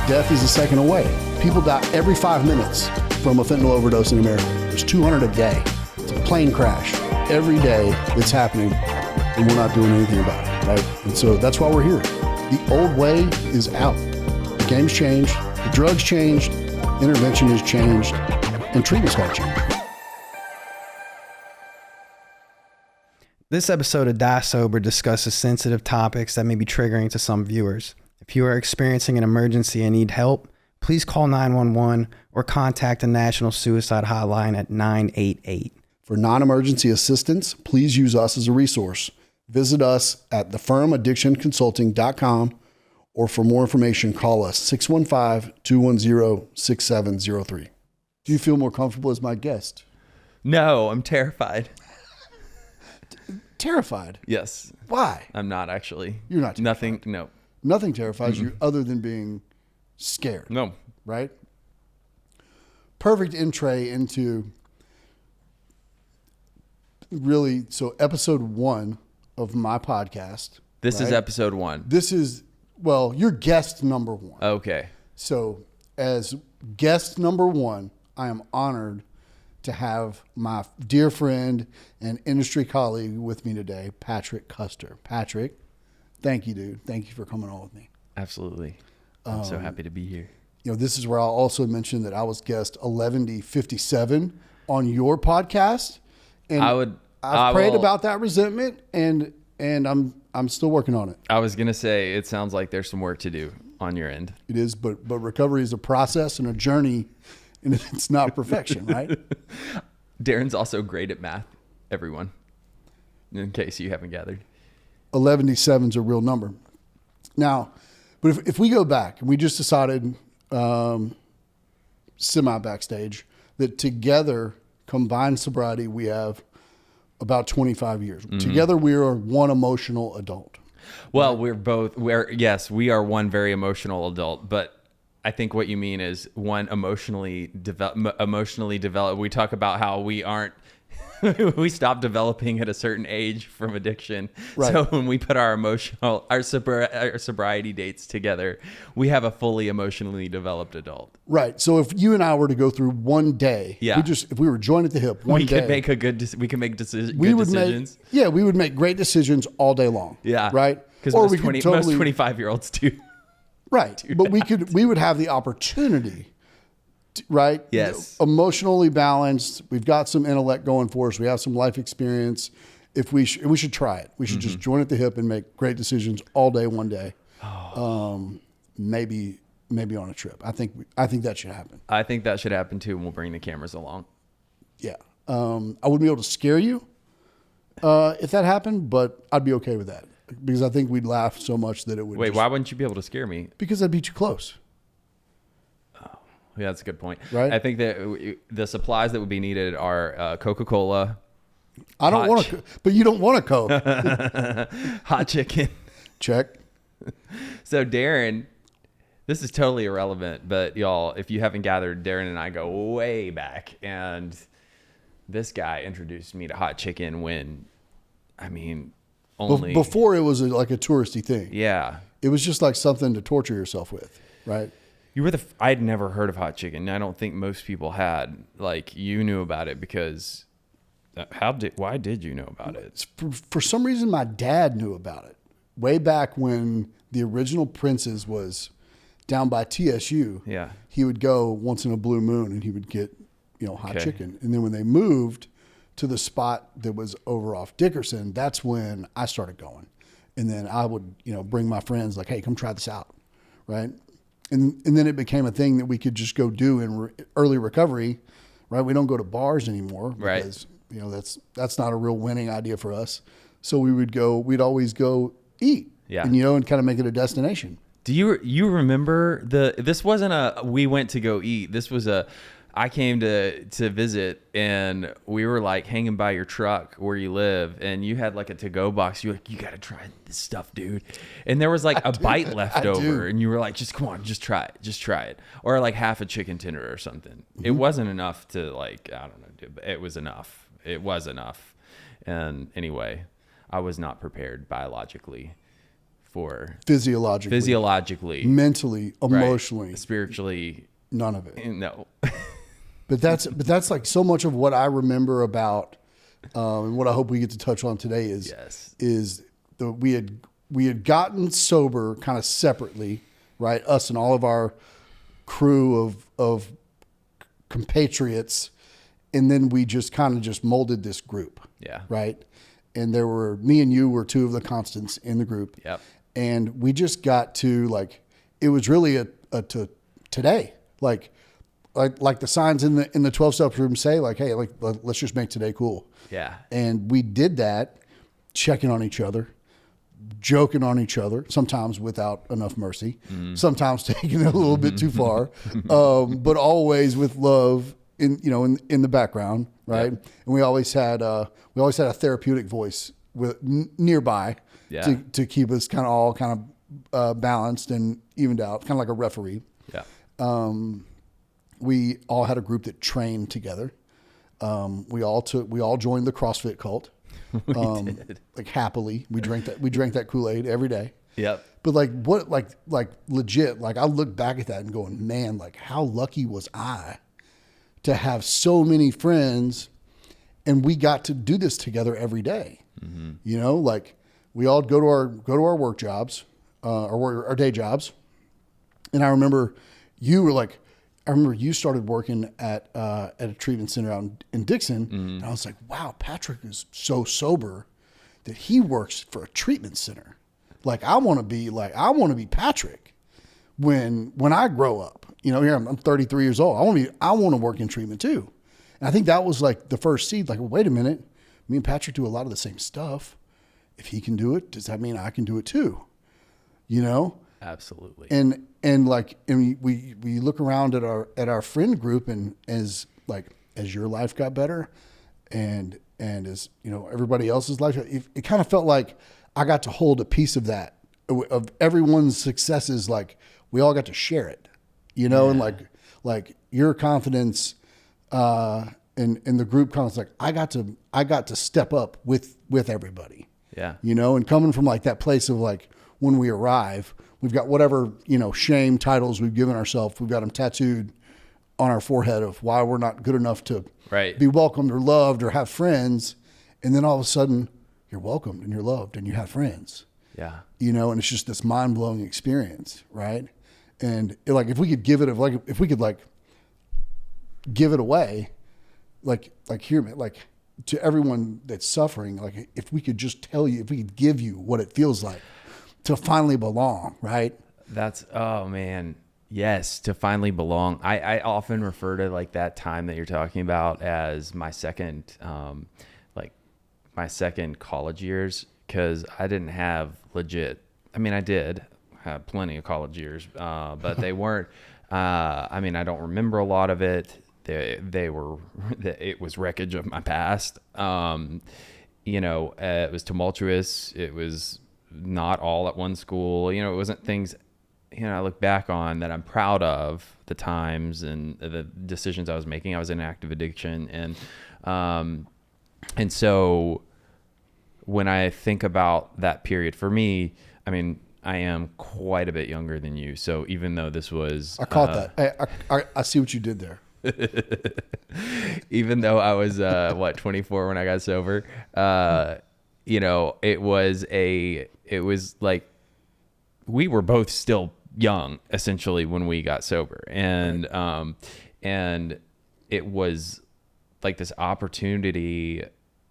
death is a second away. People die every 5 minutes from a fentanyl overdose in America. There's 200 a day. It's a plane crash every day that's happening, and we're not doing anything about it, right? And so that's why we're here. The old way is out. The game's changed, the drugs changed, intervention has changed, and treatment's got to change. This episode of Die Sober discusses sensitive topics that may be triggering to some viewers. If you are experiencing an emergency and need help, please call 911 or contact the National Suicide Hotline at 988. For non-emergency assistance, please use us as a resource. Visit us at thefirmaddictionconsulting.com, or for more information, call us 615-210-6703. Do you feel more comfortable as my guest? No, I'm terrified. Terrified? Yes. Why? I'm not actually. You're not terrified. Nothing, no. Nothing terrifies you other than being scared. No. Right? Perfect entree into really, so episode 1 of my podcast. This right? is episode 1. This is, well, you're guest number 1. Okay. So as guest number 1, I am honored to have my dear friend and industry colleague with me today, Patrick Custer. Patrick, thank you, dude. Thank you for coming on with me. Absolutely. I'm so happy to be here. You know, this is where I'll also mention that I was guest 1157 on your podcast. And I've prayed about that resentment, and I'm still working on it. I was going to say, it sounds like there's some work to do on your end. It is, but recovery is a process and a journey, and it's not perfection, right? Darren's also great at math, everyone, in case you haven't gathered. 1157 is a real number. Now, but if we go back, and we just decided semi-backstage that together, combined sobriety, we have about 25 years. Mm-hmm. Together, we are one emotional adult. Well, right? We are one very emotional adult, but I think what you mean is one emotionally developed. We talk about how we we stop developing at a certain age from addiction. Right. So when we put our sobriety dates together, we have a fully emotionally developed adult. Right. So if you and I were to go through one day, if we were joined at the hip, we could make decisions. We would make great decisions all day long. Yeah. Right. Because most 25-year-olds do. Right. But we would have the opportunity, right? Yes. Emotionally balanced. We've got some intellect going for us. We have some life experience. We should try it. We should just join at the hip and make great decisions all day, one day. Maybe on a trip. I think that should happen. I think that should happen too, and we'll bring the cameras along. Yeah. I wouldn't be able to scare you if that happened, but I'd be okay with that. Because I think we'd laugh so much that it would. Wait, why wouldn't you be able to scare me? Because I'd be too close. Oh, yeah, that's a good point. Right? I think that the supplies that would be needed are Coca-Cola. I don't want to, but you don't want a Coke. Hot chicken. Check. So Darren, this is totally irrelevant, but y'all, if you haven't gathered, Darren and I go way back, and this guy introduced me to hot chicken when, before it was like a touristy thing. Yeah. It was just like something to torture yourself with, right? I'd never heard of hot chicken. I don't think most people had. Like, you knew about it because why did you know about it? For some reason, my dad knew about it way back when the original Prince's was down by TSU. Yeah. He would go once in a blue moon and he would get, hot chicken. And then when they moved to the spot that was over off Dickerson, that's when I started going. And then I would, bring my friends like, hey, come try this out. Right. And then it became a thing that we could just go do in early recovery. Right. We don't go to bars anymore because, that's not a real winning idea for us. So we'd always go eat. Yeah. And kind of make it a destination. Do you remember this wasn't we went to go eat. This was I came to visit, and we were like hanging by your truck where you live, and you had like a to-go box. You were like, you got to try this stuff, dude. And there was like a bite left over, and you were like, just come on, just try it. Or like half a chicken tender or something. Mm-hmm. It wasn't enough to like, I don't know, dude, but it was enough. It was enough. And anyway, I was not prepared biologically before. Physiologically, mentally, emotionally, right. Spiritually, none of it. No. But that's like so much of what I remember about, and what I hope we get to touch on today is we had gotten sober kind of separately, right? Us and all of our crew of compatriots, and then we just kind of just molded this group. Yeah. Right. And there were, me and you were two of the constants in the group. Yep. And we just got to like, it was really to today, like the signs in the 12-step room say like, hey, like, let's just make today cool. Yeah. And we did that, checking on each other, joking on each other, sometimes without enough mercy, sometimes taking it a little bit too far, but always with love in the background, right? Yep. And we always had a therapeutic voice nearby to keep us kind of balanced and evened out, kind of like a referee. Yeah. We all had a group that trained together. We all joined the CrossFit cult. We did. Like happily, we drank that Kool-Aid every day. Yep. But like legit, like I look back at that and going, man, like how lucky was I to have so many friends, and we got to do this together every day. Mm-hmm. You know, like we all go to our work jobs, or our day jobs. And I remember you started working at a treatment center out in Dixon. Mm-hmm. And I was like, wow, Patrick is so sober that he works for a treatment center. Like I want to be Patrick when I grow up. You know, here I'm 33 years old. I want to work in treatment too. And I think that was like the first seed. Like, well, wait a minute, me and Patrick do a lot of the same stuff. If he can do it, does that mean I can do it too? You know? Absolutely. And we look around at our friend group, and as your life got better, and as everybody else's life, it kind of felt like I got to hold a piece of that, of everyone's successes. Like we all got to share it, and like your confidence, and the group confidence, like I got to step up with everybody. Yeah. And coming from like that place of like, when we arrive, we've got whatever, shame titles we've given ourselves. We've got them tattooed on our forehead of why we're not good enough to be welcomed or loved or have friends. And then all of a sudden you're welcomed and you're loved and you have friends. Yeah. And it's just this mind blowing experience. Right. And if we could give it away, hear me, to everyone that's suffering, like if we could just tell you, if we could give you what it feels like to finally belong, right? Oh man. Yes. To finally belong. I often refer to like that time that you're talking about as my second college years. 'Cause I didn't have I did have plenty of college years, but they weren't, I don't remember a lot of it. It was wreckage of my past. It was tumultuous. It was not all at one school. It wasn't things, I look back on that I'm proud of, the times and the decisions I was making. I was in active addiction. And so when I think about that period for me, I am quite a bit younger than you. So even though this was, I caught that. I see what you did there. Even though I was 24 when I got sober, it was like we were both still young essentially when we got sober, and and it was like this opportunity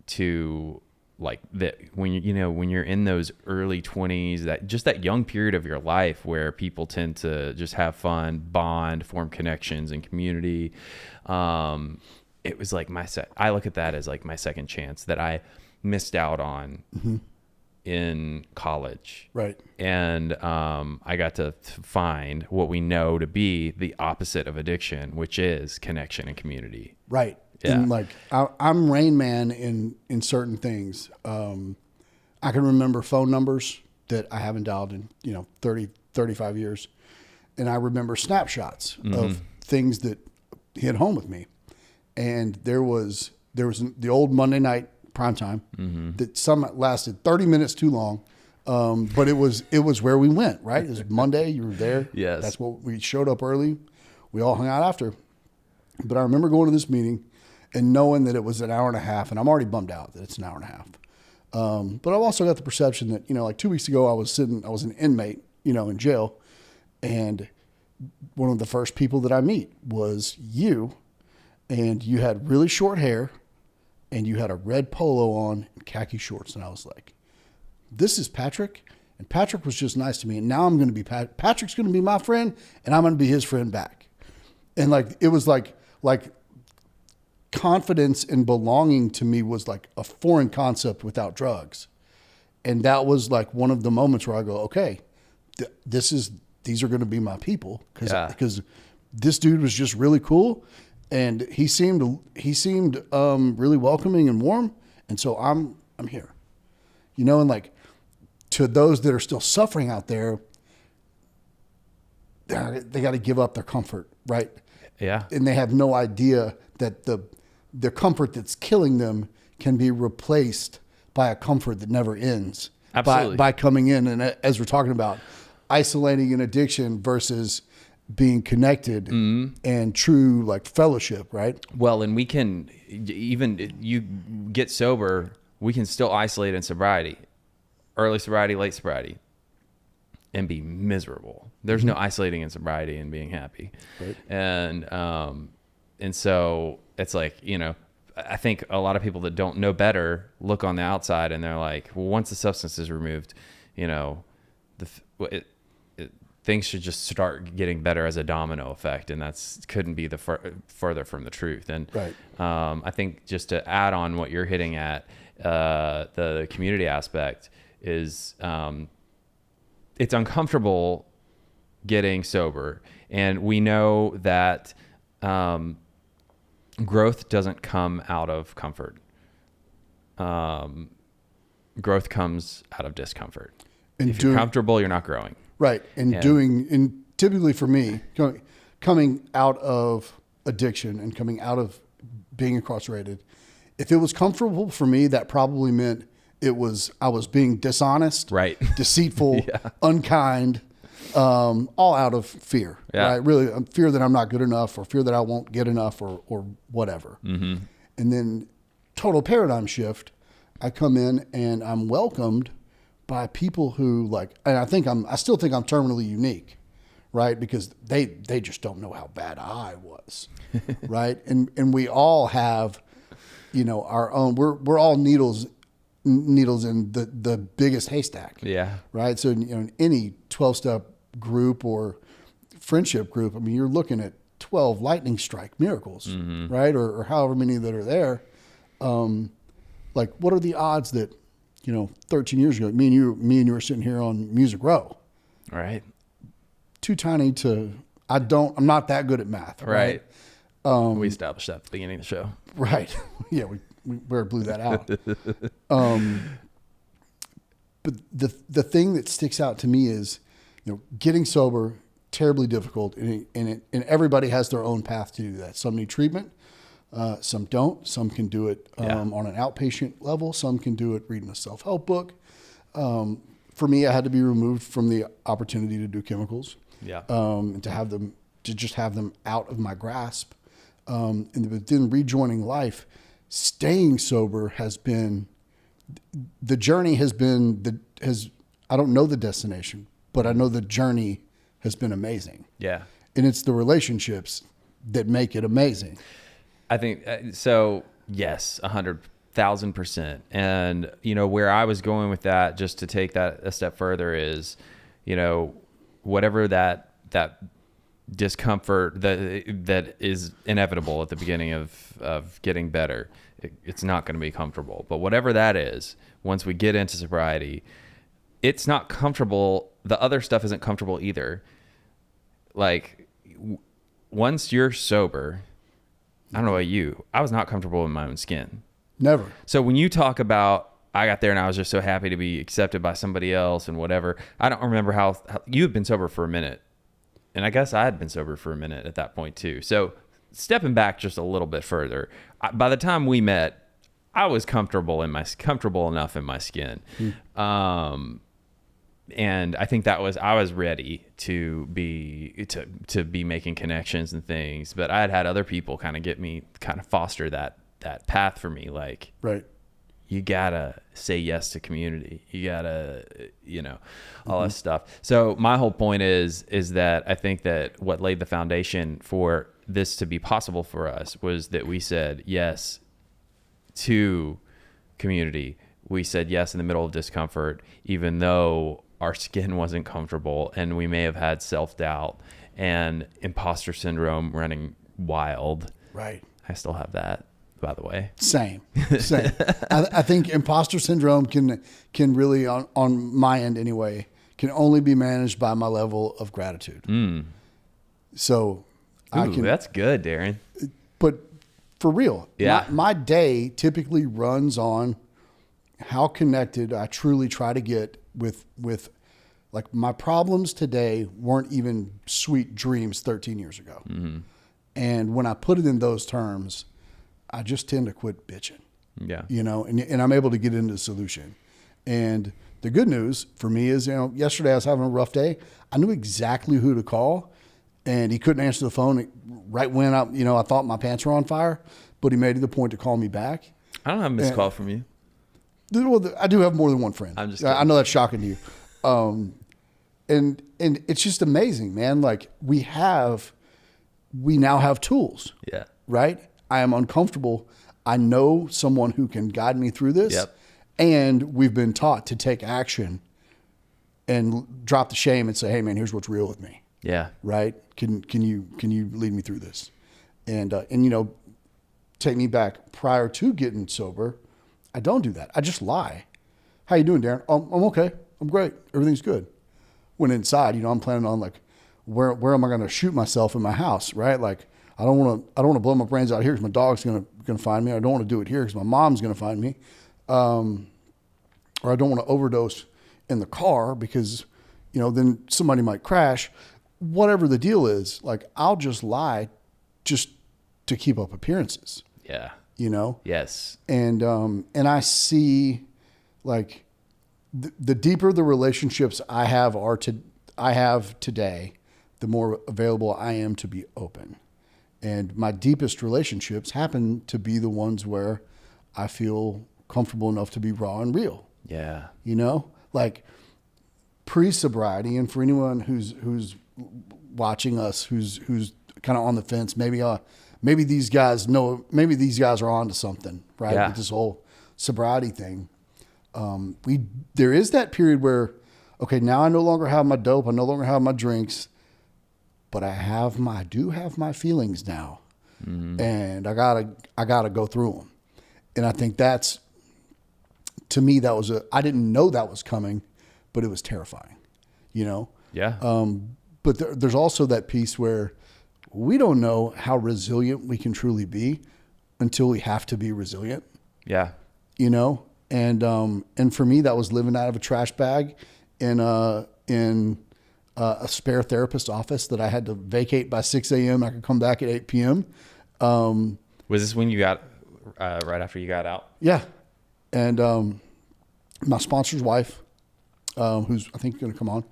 to like that when you're in those early 20s, that young period of your life where people tend to just have fun, bond, form connections and community. It was like I look at that as like my second chance that I missed out on in college. Right. And I got to find what we know to be the opposite of addiction, which is connection and community. Right. Yeah. And I'm Rain Man in certain things. I can remember phone numbers that I haven't dialed in 30, 35 years. And I remember snapshots of things that hit home with me. And there was the old Monday night primetime that some lasted 30 minutes too long But it was where we went, right? It was Monday. You were there. Yes. That's what we showed up early. We all hung out after. But I remember going to this meeting and knowing that it was an hour and a half, and I'm already bummed out that it's an hour and a half. But I've also got the perception that, like 2 weeks ago, I was an inmate, in jail. And one of the first people that I meet was you, and you had really short hair and you had a red polo on and khaki shorts. And I was like, this is Patrick. And Patrick was just nice to me. And now I'm going to be Patrick's going to be my friend, and I'm going to be his friend back. And it was like confidence and belonging to me was like a foreign concept without drugs. And that was like one of the moments where I go, okay, these are going to be my people. Because this dude was just really cool. And he seemed really welcoming and warm. And so I'm here, and like, to those that are still suffering out there, they got to give up their comfort, right? Yeah. And they have no idea that the comfort that's killing them can be replaced by a comfort that never ends. Absolutely. By coming in, and as we're talking about, isolating an addiction versus being connected and true like fellowship, right? Well, and we can, even you get sober, we can still isolate in sobriety. Early sobriety, late sobriety, and be miserable. There's no isolating in sobriety and being happy. Right. And so it's like, I think a lot of people that don't know better look on the outside and they're like, well, once the substance is removed, things should just start getting better as a domino effect. And couldn't be further from the truth. And right. I think just to add on what you're hitting at, the community aspect, is it's uncomfortable getting sober, and we know that growth doesn't come out of comfort. Growth comes out of discomfort. And if you're comfortable, you're not growing. Right, and typically for me, coming out of addiction and coming out of being incarcerated, if it was comfortable for me, that probably meant I was being dishonest, right, deceitful, unkind, all out of fear, right? Really, fear that I'm not good enough, or fear that I won't get enough, or whatever. Mm-hmm. And then total paradigm shift. I come in and I'm welcomed by people who and I still think I'm terminally unique, right? Because they just don't know how bad I was, right? And we all have, our own. We're all needles in the biggest haystack. Yeah. Right. So, in any 12-step group or friendship group, you're looking at 12 lightning strike miracles, right? Or however many that are there. What are the odds that, 13 years ago, me and you were sitting here on Music Row. Right. Too tiny I'm not that good at math. Right. We established that at the beginning of the show. Right. Yeah. We blew that out. But the thing that sticks out to me is, getting sober, terribly difficult, and everybody has their own path to do that. Some need treatment, some don't. Some can do it on an outpatient level. Some can do it reading a self-help book. For me, I had to be removed from the opportunity to do chemicals. Yeah. And to just have them out of my grasp. And then rejoining life. Staying sober has been, the journey has been, I don't know the destination, but I know the journey has been amazing. Yeah. And it's the relationships that make it amazing. I think so. Yes. 100,000%. And where I was going with that, just to take that a step further, is, whatever that discomfort that is inevitable at the beginning of getting better, it's not going to be comfortable. But whatever that is, once we get into sobriety, it's not comfortable. The other stuff isn't comfortable either. Once you're sober, I don't know about you, I was not comfortable in my own skin. Never. So when you talk about, I got there and I was just so happy to be accepted by somebody else and whatever, I don't remember how you had been sober for a minute. And I guess I had been sober for a minute at that point too. So stepping back just a little bit further, by the time we met, I was comfortable enough in my skin. and I think I was ready to be making connections and things, but I had other people kind of foster that path for me. Like, right. You gotta say yes to community. You gotta, all that stuff. So my whole point is that I think that what laid the foundation for this to be possible for us was that we said yes to community. We said yes in the middle of discomfort, even though our skin wasn't comfortable and we may have had self-doubt and imposter syndrome running wild. Right. I still have that, by the way. Same. I think imposter syndrome can really, on my end anyway, can only be managed by my level of gratitude. So that's good, Darren. But for real, yeah. my day typically runs on how connected I truly try to get with like my problems today weren't even sweet dreams 13 years ago. And when I put it in those terms, I just tend to quit bitching. Yeah. And I'm able to get into the solution. And the good news for me is, yesterday I was having a rough day. I knew exactly who to call, and he couldn't answer the phone right when I thought my pants were on fire, but he made it the point to call me back. I don't have a missed call from you. Well, I do have more than one friend. I'm just kidding. I know that's shocking to you. And it's just amazing, man. Like we now have tools. Yeah. Right? I am uncomfortable. I know someone who can guide me through this. Yep. And we've been taught to take action and drop the shame and say, hey man, here's what's real with me. Yeah. Right? Can you lead me through this? And take me back prior to getting sober. I don't do that. I just lie. How you doing, Darren? I'm okay. I'm great. Everything's good. When inside, I'm planning on like, where am I going to shoot myself in my house? Right? Like, I don't want to blow my brains out here because my dog's going to find me. I don't want to do it here because my mom's going to find me. Or I don't want to overdose in the car because, then somebody might crash. Whatever the deal is, like I'll just lie just to keep up appearances. Yeah. Yes. And I see like the deeper the relationships I have today, the more available I am to be open. And my deepest relationships happen to be the ones where I feel comfortable enough to be raw and real. Yeah. Like pre-sobriety, and for anyone who's watching us, who's kind of on the fence, maybe these guys are onto something, right? Yeah. With this whole sobriety thing. There is that period where, okay, now I no longer have my dope, I no longer have my drinks, but I do have my feelings now, and I gotta go through them. And I think that's, to me, I didn't know that was coming, but it was terrifying, Yeah. But there's also that piece where we don't know how resilient we can truly be until we have to be resilient. Yeah. And for me, that was living out of a trash bag in a spare therapist office that I had to vacate by 6 a.m. I could come back at 8 p.m. Was this when you got, right after you got out? Yeah. And my sponsor's wife, who's I think going to come on,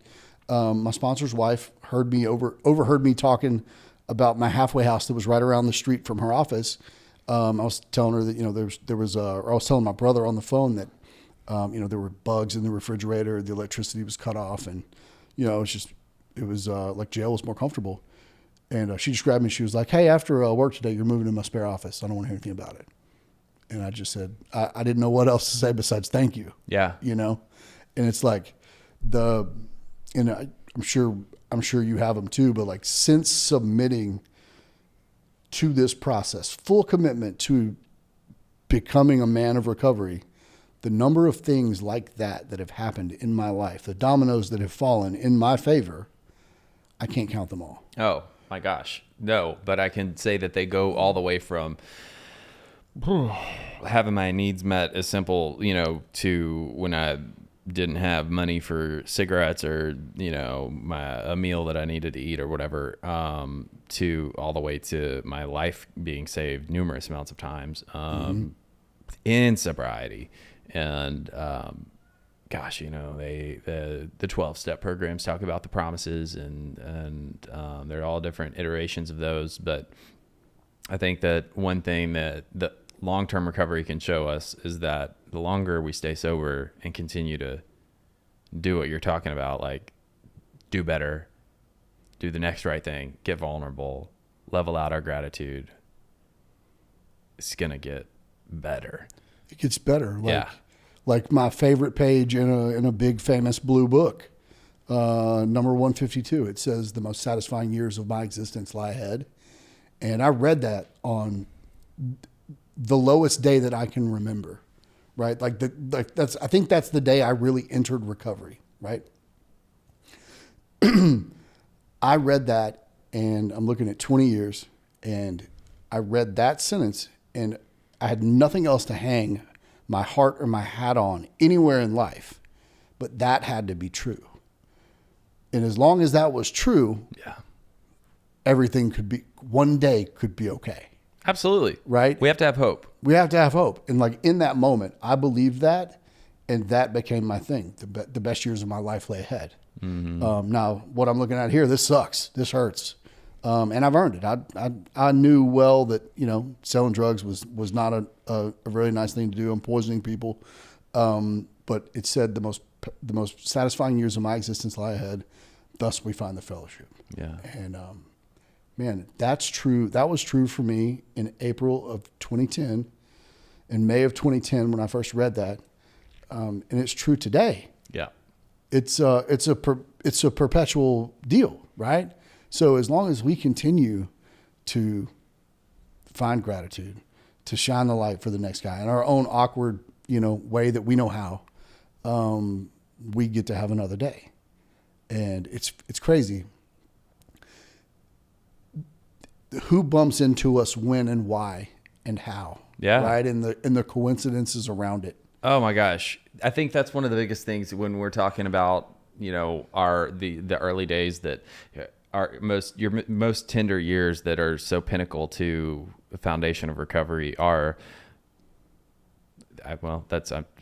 my sponsor's wife overheard me talking about my halfway house that was right around the street from her office. I was telling her that, I was telling my brother on the phone that, there were bugs in the refrigerator, the electricity was cut off, and, it was like jail was more comfortable. And she just grabbed me. She was like, hey, after work today, you're moving to my spare office. I don't want to hear anything about it. And I just said, I didn't know what else to say besides thank you. Yeah. And it's like I'm sure you have them too, but like since submitting to this process, full commitment to becoming a man of recovery, the number of things like that have happened in my life, the dominoes that have fallen in my favor, I can't count them all. Oh my gosh. No, but I can say that they go all the way from having my needs met as simple, to when I didn't have money for cigarettes or, a meal that I needed to eat or whatever, to all the way to my life being saved numerous amounts of times, in sobriety. And, gosh, the 12-step programs talk about the promises, and there are all different iterations of those. But I think that one thing that the long-term recovery can show us is that the longer we stay sober and continue to do what you're talking about, like do better, do the next right thing, get vulnerable, level out our gratitude, it's going to get better. It gets better. Like my favorite page in a big famous blue book, number 152, it says the most satisfying years of my existence lie ahead. And I read that on the lowest day that I can remember, right? I think that's the day I really entered recovery, right? I read that, and I'm looking at 20 years, and I read that sentence, and I had nothing else to hang my heart or my hat on anywhere in life, but that had to be true. And as long as that was true, everything one day could be okay. Absolutely. Right? We have to have hope. We have to have hope. And like in that moment, I believed that, and that became my thing. The best years of my life lay ahead. Mm-hmm. Now, what I'm looking at here, this sucks. This hurts. And I've earned it. I knew well that, selling drugs was not a really nice thing to do. I'm poisoning people. But it said the most satisfying years of my existence lie ahead. Thus we find the fellowship. Yeah. And, man, that's true. That was true for me in April of 2010, in May of 2010, when I first read that. And it's true today. Yeah. It's a perpetual deal, right? So as long as we continue to find gratitude, to shine the light for the next guy in our own awkward, way that we know how, we get to have another day. And it's crazy. Who bumps into us when and why and how? Yeah. Right. And the coincidences around it. Oh my gosh. I think that's one of the biggest things when we're talking about, the early days that are your most tender years that are so pinnacle to the foundation of recovery are, I'm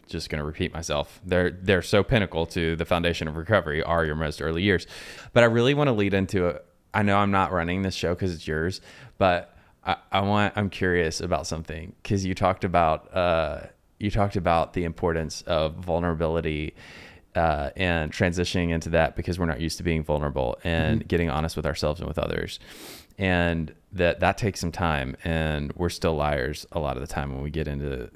just going to repeat myself. They're so pinnacle to the foundation of recovery are your most early years. But I really want to lead into it. I know I'm not running this show because it's yours, but I'm curious about something, because you talked about the importance of vulnerability and transitioning into that, because we're not used to being vulnerable and getting honest with ourselves and with others, and that takes some time, and we're still liars a lot of the time when we get into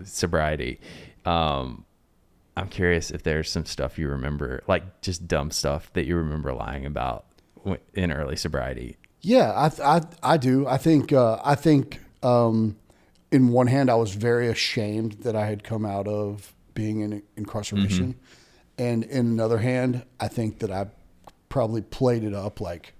sobriety. I'm curious if there's some stuff you remember, like just dumb stuff that you remember lying about in early sobriety. Yeah, I do. I think in one hand, I was very ashamed that I had come out of being in incarceration. Mm-hmm. And in another hand, I think that I probably played it up like,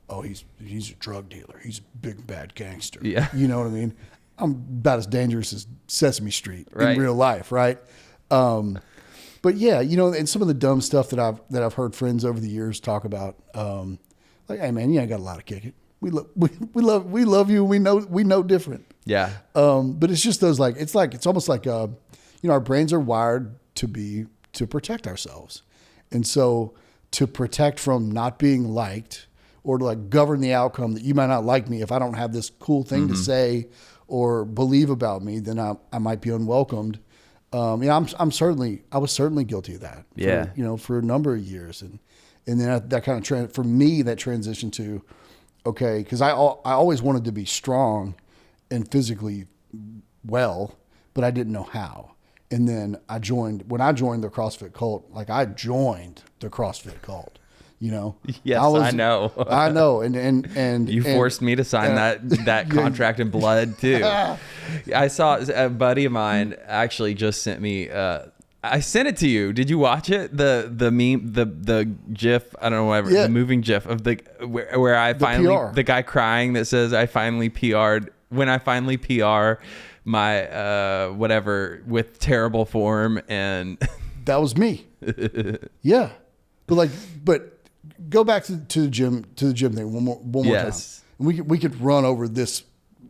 oh, he's a drug dealer. He's a big, bad gangster. Yeah. You know what I mean? I'm about as dangerous as Sesame Street in real life, right? But yeah, and some of the dumb stuff that I've heard friends over the years talk about, like, hey man, you ain't got a lot of kick it. We love you. We know different. Yeah. But it's just those it's almost like our brains are wired to protect ourselves, and so to protect from not being liked, or to like govern the outcome that you might not like me if I don't have this cool thing to say or believe about me, then I might be unwelcomed. I was certainly guilty of that. For a number of years, and then that kind of for me that transition to, okay, because I always wanted to be strong and physically well, but I didn't know how. And then when I joined the CrossFit cult, like I joined the CrossFit cult. Yes, I know. I know. And you forced me to sign that contract in blood too. I saw a buddy of mine actually just sent me, I sent it to you. Did you watch it? The meme, the GIF, I don't know, whatever, the moving GIF of where I finally, the guy crying that says, I finally PR'd, when I finally PR my, whatever, with terrible form. And that was me. Yeah. But go back to the gym thing one more time. We could run over this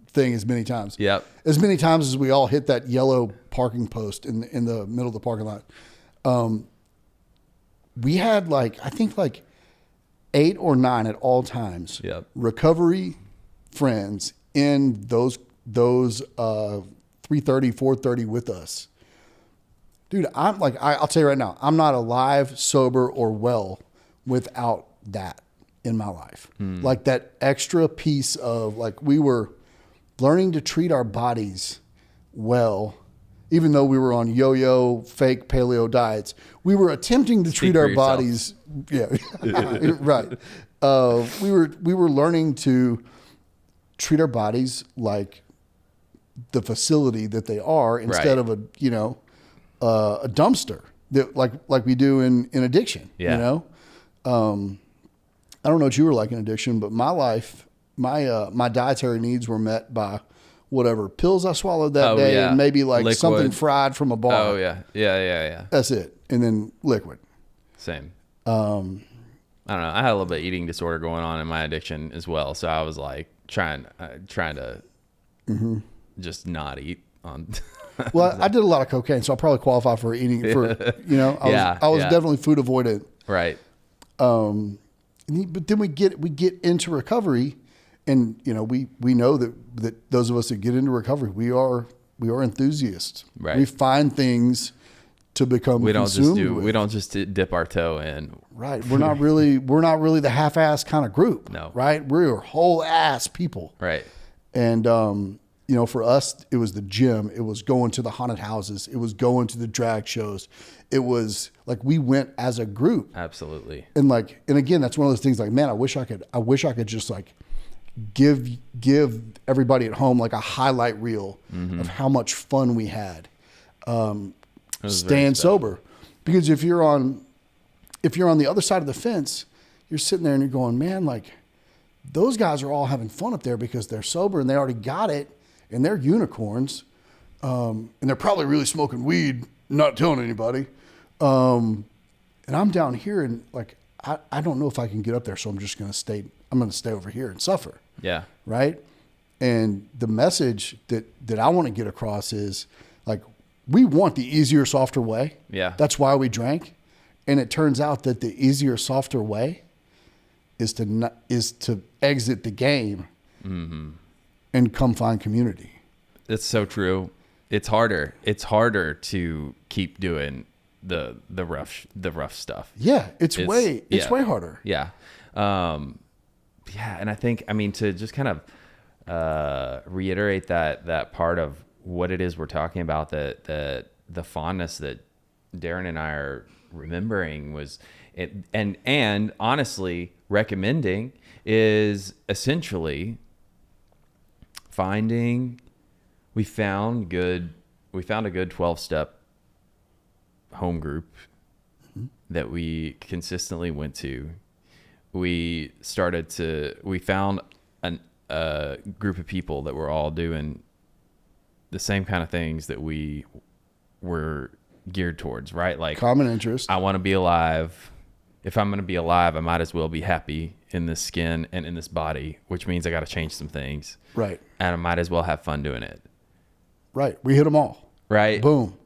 thing as many times. Yep. As many times as we all hit that yellow parking post in the middle of the parking lot. We had I think 8 or 9 at all times. Yep. Recovery friends in those 3:30, 4:30 with us. Dude, I'll tell you right now, I'm not alive, sober, or well without that in my life. Like that extra piece of we were learning to treat our bodies well, even though we were on yo-yo, fake paleo diets. We were attempting to treat our bodies. Yeah, right. We were learning to treat our bodies like the facility that they are instead of a dumpster that like we do in addiction. Yeah. I don't know what you were like in addiction, but my life, my dietary needs were met by whatever pills I swallowed that day, and maybe liquid. Something fried from a bar. Oh yeah. That's it, and then liquid. Same. I don't know. I had a little bit of eating disorder going on in my addiction as well, so I was trying to just not eat on. Well, I did a lot of cocaine, so I'll probably qualify for eating for I was definitely food avoidant. Right. But then we get into recovery, and we know that those of us that get into recovery, we are enthusiasts. Right. We find things to become consumed with. We don't just dip our toe in. Right. We're not really the half-ass kind of group. No. Right. We're whole ass people. Right. And for us, it was the gym. It was going to the haunted houses. It was going to the drag shows. It was we went as a group. Absolutely. And again, that's one of those things man, I wish I could just give everybody at home a highlight reel of how much fun we had staying sober. Because if you're on the other side of the fence, you're sitting there and you're going, man, those guys are all having fun up there because they're sober and they already got it and they're unicorns. And they're probably really smoking weed, not telling anybody. And I'm down here and I don't know if I can get up there. So I'm just going to stay over here and suffer. Yeah. Right. And the message that I want to get across is we want the easier, softer way. Yeah. That's why we drank. And it turns out that the easier, softer way is to exit the game and come find community. That's so true. It's harder. It's harder to keep doing the rough stuff. Yeah. It's way harder. Yeah. And I think, to just kind of reiterate that part of what it is we're talking about, that the fondness that Darren and I are remembering was it, and honestly recommending is essentially we found a good 12-step home group that we consistently went to. We found a group of people that were all doing the same kind of things that we were geared towards, right? Common interest. I want to be alive. If I'm going to be alive, I might as well be happy in this skin and in this body, which means I got to change some things. Right. And I might as well have fun doing it. Right. We hit them all. Right. Boom.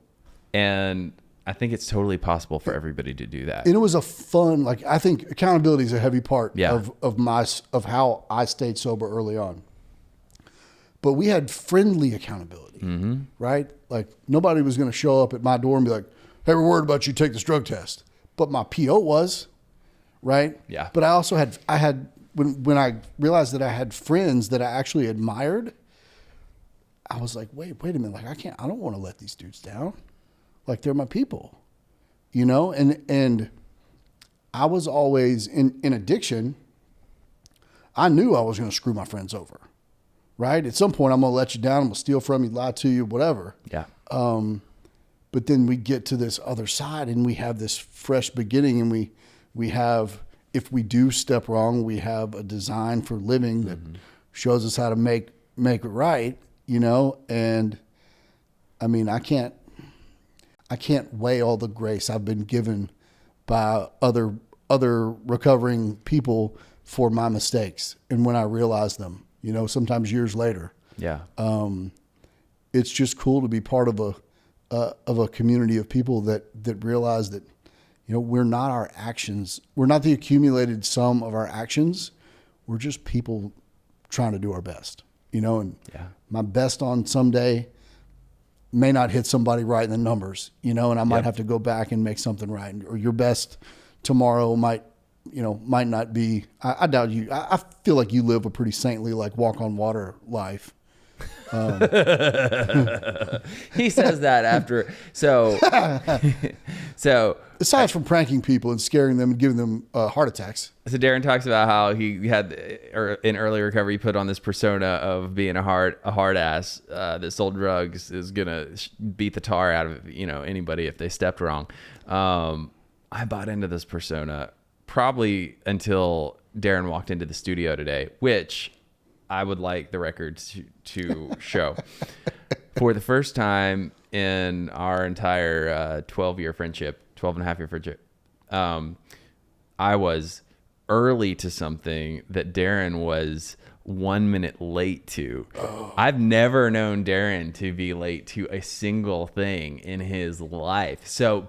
And I think it's totally possible for everybody to do that. And it was a fun, I think accountability is a heavy part of how I stayed sober early on. But we had friendly accountability, right? Nobody was going to show up at my door and be like, hey, we're worried about you, take this drug test. But my PO was, right? Yeah. But I also had when I realized that I had friends that I actually admired, I was like, wait a minute, I don't want to let these dudes down. They're my people, and I was always in addiction. I knew I was going to screw my friends over, right? At some point I'm going to let you down. I'm going to steal from you, lie to you, whatever. Yeah. But then we get to this other side and we have this fresh beginning, and we have, if we do step wrong, we have a design for living that shows us how to make it right, and I can't weigh all the grace I've been given by other recovering people for my mistakes. And when I realize them, sometimes years later, it's just cool to be part of of a community of people that realize that, we're not our actions. We're not the accumulated sum of our actions. We're just people trying to do our best, and my best on some day may not hit somebody right in the numbers, and I might have to go back and make something right. Or your best tomorrow might not be, I doubt you. I feel like you live a pretty saintly, like walk on water life. He says that after, so aside from pranking people and scaring them and giving them heart attacks. So Darren talks about how he had, in early recovery, he put on this persona of being a hard ass that sold drugs, is gonna beat the tar out of anybody if they stepped wrong. I bought into this persona probably until Darren walked into the studio today, which I would like the record to show. For the first time in our entire 12-year friendship, 12-and-a-half-year friendship, I was early to something that Darren was 1 minute late to. Oh. I've never known Darren to be late to a single thing in his life.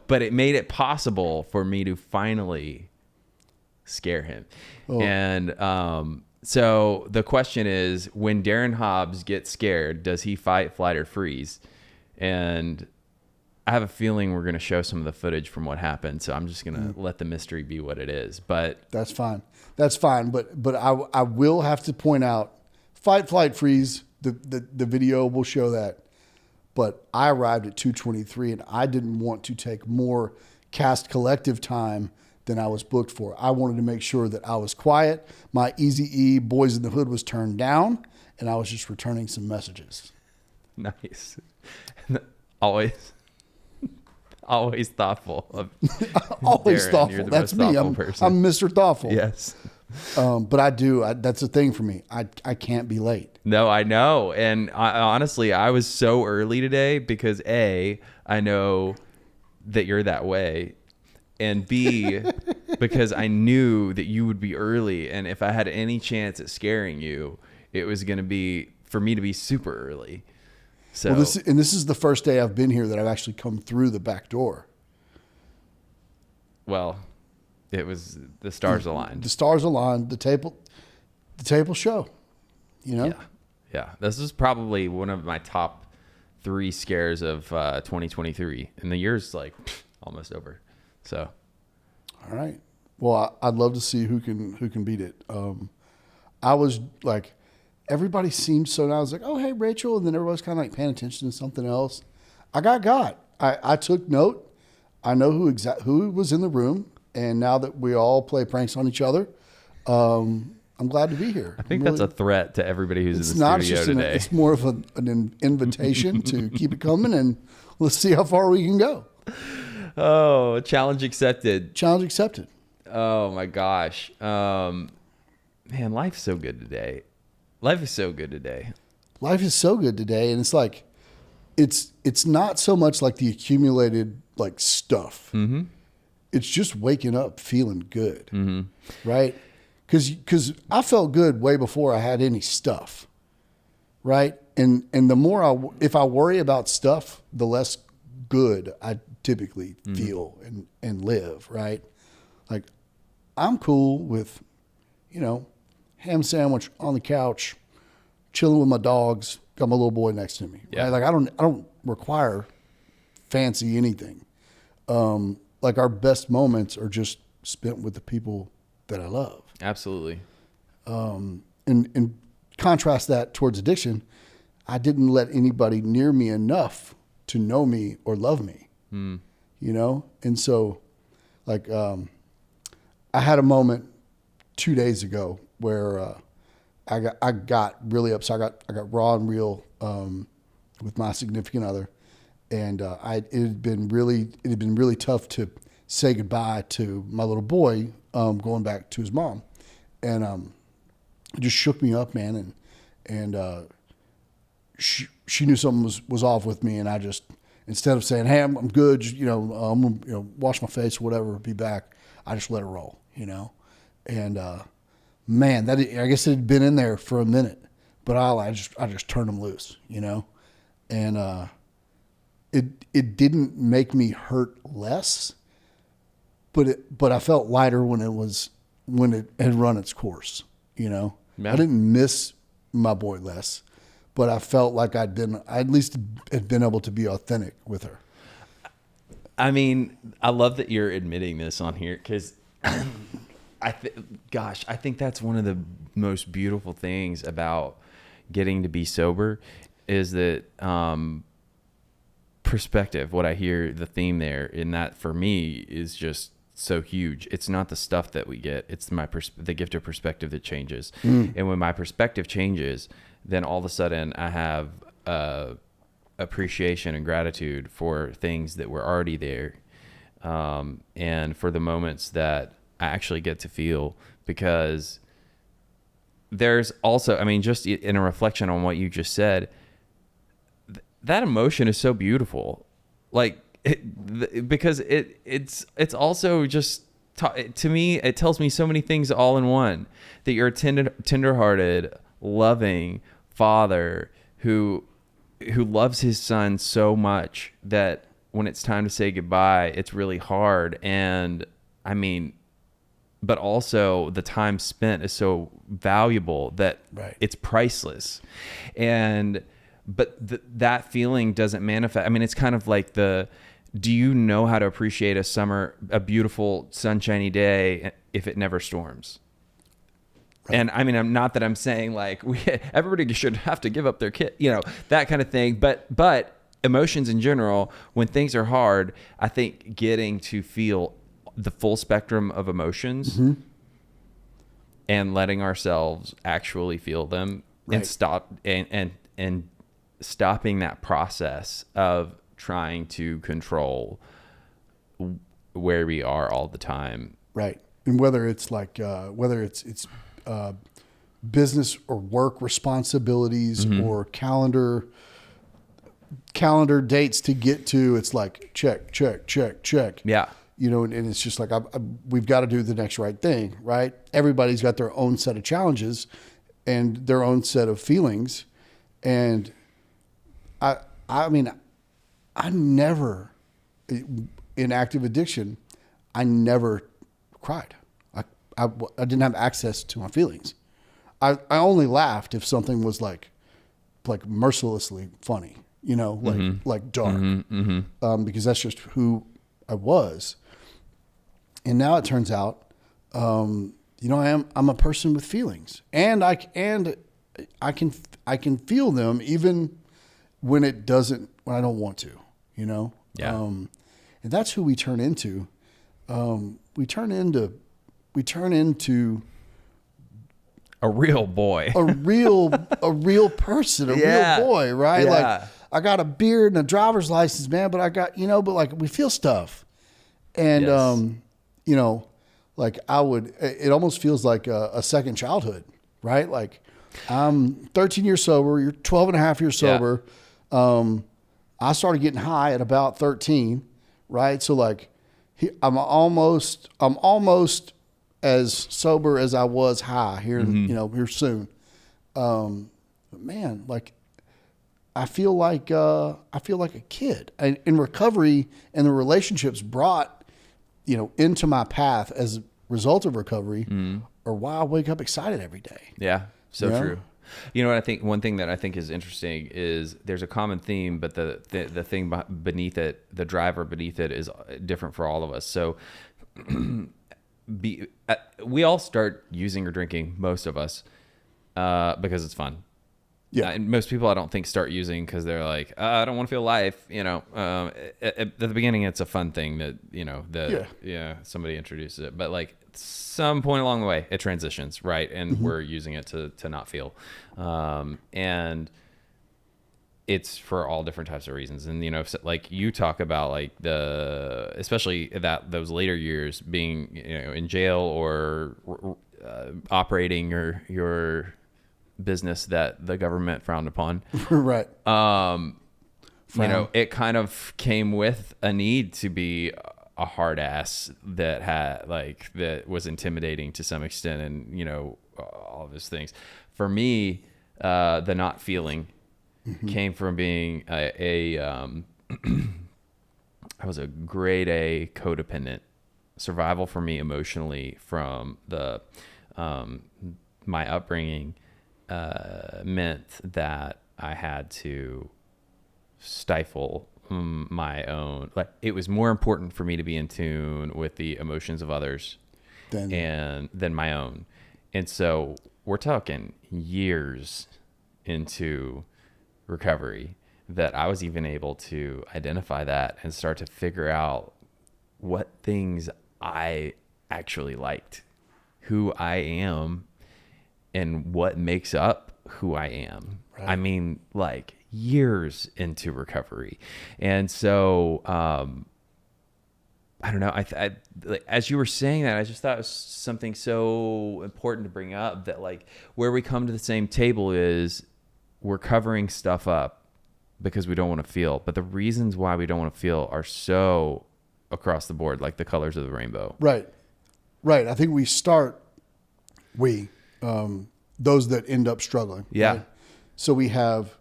But it made it possible for me to finally scare him. Oh. And so the question is, when Darren Hobbs gets scared, does he fight, flight, or freeze? And I have a feeling we're going to show some of the footage from what happened. So I'm just going to let the mystery be what it is. But that's fine. That's fine. But I will have to point out, fight, flight, freeze. The video will show that. But I arrived at 2:23, and I didn't want to take more cast collective time than I was booked for. I wanted to make sure that I was quiet. My Eazy-E Boys in the Hood was turned down, and I was just returning some messages. Nice. Always thoughtful. Always Darren, thoughtful. You're the That's most me. thoughtful person. I'm Mr. Thoughtful. Yes. But I do. That's a thing for me. I can't be late. No, I know. And honestly, I was so early today because A, I know that you're that way. And B, because I knew that you would be early. And if I had any chance at scaring you, it was going to be for me to be super early. So, well, this is the first day I've been here that I've actually come through the back door. Well, it was the stars aligned. The stars aligned. The table show. Yeah. This is probably one of my top 3 scares of 2023, and the year's like almost over. So, all right. Well, I'd love to see who can beat it. I was like, everybody seemed so. I was like, oh, hey, Rachel, and then everybody's kind of like paying attention to something else. I got. I took note. I know who was in the room, and now that we all play pranks on each other, I'm glad to be here. I think that's a threat to everybody who's in the studio today. It's more of an invitation to keep it coming, and let's see how far we can go. Oh, challenge accepted. Challenge accepted. Oh my gosh. Man, life's so good today. Life is so good today. Life is so good today. And it's like, it's not so much like the accumulated like stuff. Mm-hmm. It's just waking up feeling good. Mm-hmm. Right. Cause I felt good way before I had any stuff. Right. And the more if I worry about stuff, the less good I typically feel and live, right? Like, I'm cool with, ham sandwich on the couch, chilling with my dogs, got my little boy next to me. Yeah. Right? Like, I don't require fancy anything. Like, our best moments are just spent with the people that I love. Absolutely. And contrast that towards addiction, I didn't let anybody near me enough to know me or love me. And so like, I had a moment 2 days ago where, I got really upset. I got raw and real, with my significant other. And, it had been really tough to say goodbye to my little boy, going back to his mom. And, it just shook me up, man. And she knew something was off with me. And I just, instead of saying, hey, I'm good, I'm going to wash my face or whatever, be back, I just let it roll, And man, I guess it had been in there for a minute, but I just turned them loose, And it didn't make me hurt less, but I felt lighter when it had run its course. Yeah. I didn't miss my boy less, but I felt like I at least had been able to be authentic with her. I mean, I love that you're admitting this on here, because I think that's one of the most beautiful things about getting to be sober is that perspective. What I hear the theme there in that for me is just so huge. It's not the stuff that we get. It's the gift of perspective that changes. And when my perspective changes, then all of a sudden I have appreciation and gratitude for things that were already there. And for the moments that I actually get to feel, because there's also, I mean, just in a reflection on what you just said, that emotion is so beautiful. Like, because it's also just, to me, it tells me so many things all in one, that you're a tenderhearted, loving father who loves his son so much that when it's time to say goodbye, it's really hard. And I mean, but also the time spent is so valuable that it's priceless. But that feeling doesn't manifest. I mean, it's kind of like do you know how to appreciate a beautiful sunshiny day if it never storms? Right. And I mean, I'm not that I'm saying like everybody should have to give up their kid, that kind of thing. But emotions in general, when things are hard, I think getting to feel the full spectrum of emotions and letting ourselves actually feel them and stop and stopping that process of trying to control where we are all the time. Right. And whether it's like, whether it's business or work responsibilities or calendar dates to get to, it's like, check. Yeah. And it's just like, we've got to do the next right thing, right? Everybody's got their own set of challenges and their own set of feelings. And I mean, I never, in active addiction, I never cried. I didn't have access to my feelings. I only laughed if something was like mercilessly funny, like dark, because that's just who I was. And now it turns out, I'm a person with feelings, and I can feel them even when I don't want to, Yeah. And that's who we turn into. We turn into a real boy, a real person, real boy, right? Yeah. Like, I got a beard and a driver's license, man, but I got, but like we feel stuff. And, like it almost feels like a second childhood, right? Like I'm 13 years sober, you're 12 and a half years sober. I started getting high at about 13, right? So like I'm almost as sober as I was high here, here soon. But man, like I feel like a kid. In recovery, and the relationships brought, into my path as a result of recovery, or why I wake up excited every day. Yeah, so true. You know what I think? One thing that I think is interesting is there's a common theme, but the thing beneath it, the driver beneath it, is different for all of us. So we all start using or drinking, most of us, because it's fun. Yeah. And most people, I don't think, start using because they're like, I don't want to feel life. At the beginning, it's a fun thing that, somebody introduces it. But like some point along the way, it transitions, right? And we're using it to not feel. And it's for all different types of reasons. And, like you talk about like especially those later years being, in jail or operating your business that the government frowned upon. Right. It kind of came with a need to be a hard ass that was intimidating to some extent, and all those things. For me, the not feeling came from being I was a grade A codependent. Survival for me emotionally from the my upbringing meant that I had to stifle my own, like it was more important for me to be in tune with the emotions of others than my own. And so we're talking years into recovery that I was even able to identify that and start to figure out what things I actually liked, who I am, and what makes up who I am. Right. I mean, like years into recovery. And so, I don't know. I like, as you were saying that, I just thought it was something so important to bring up, that like where we come to the same table is we're covering stuff up because we don't want to feel, but the reasons why we don't want to feel are so across the board, like the colors of the rainbow. Right. I think we start, those that end up struggling. Yeah. Right? So we have,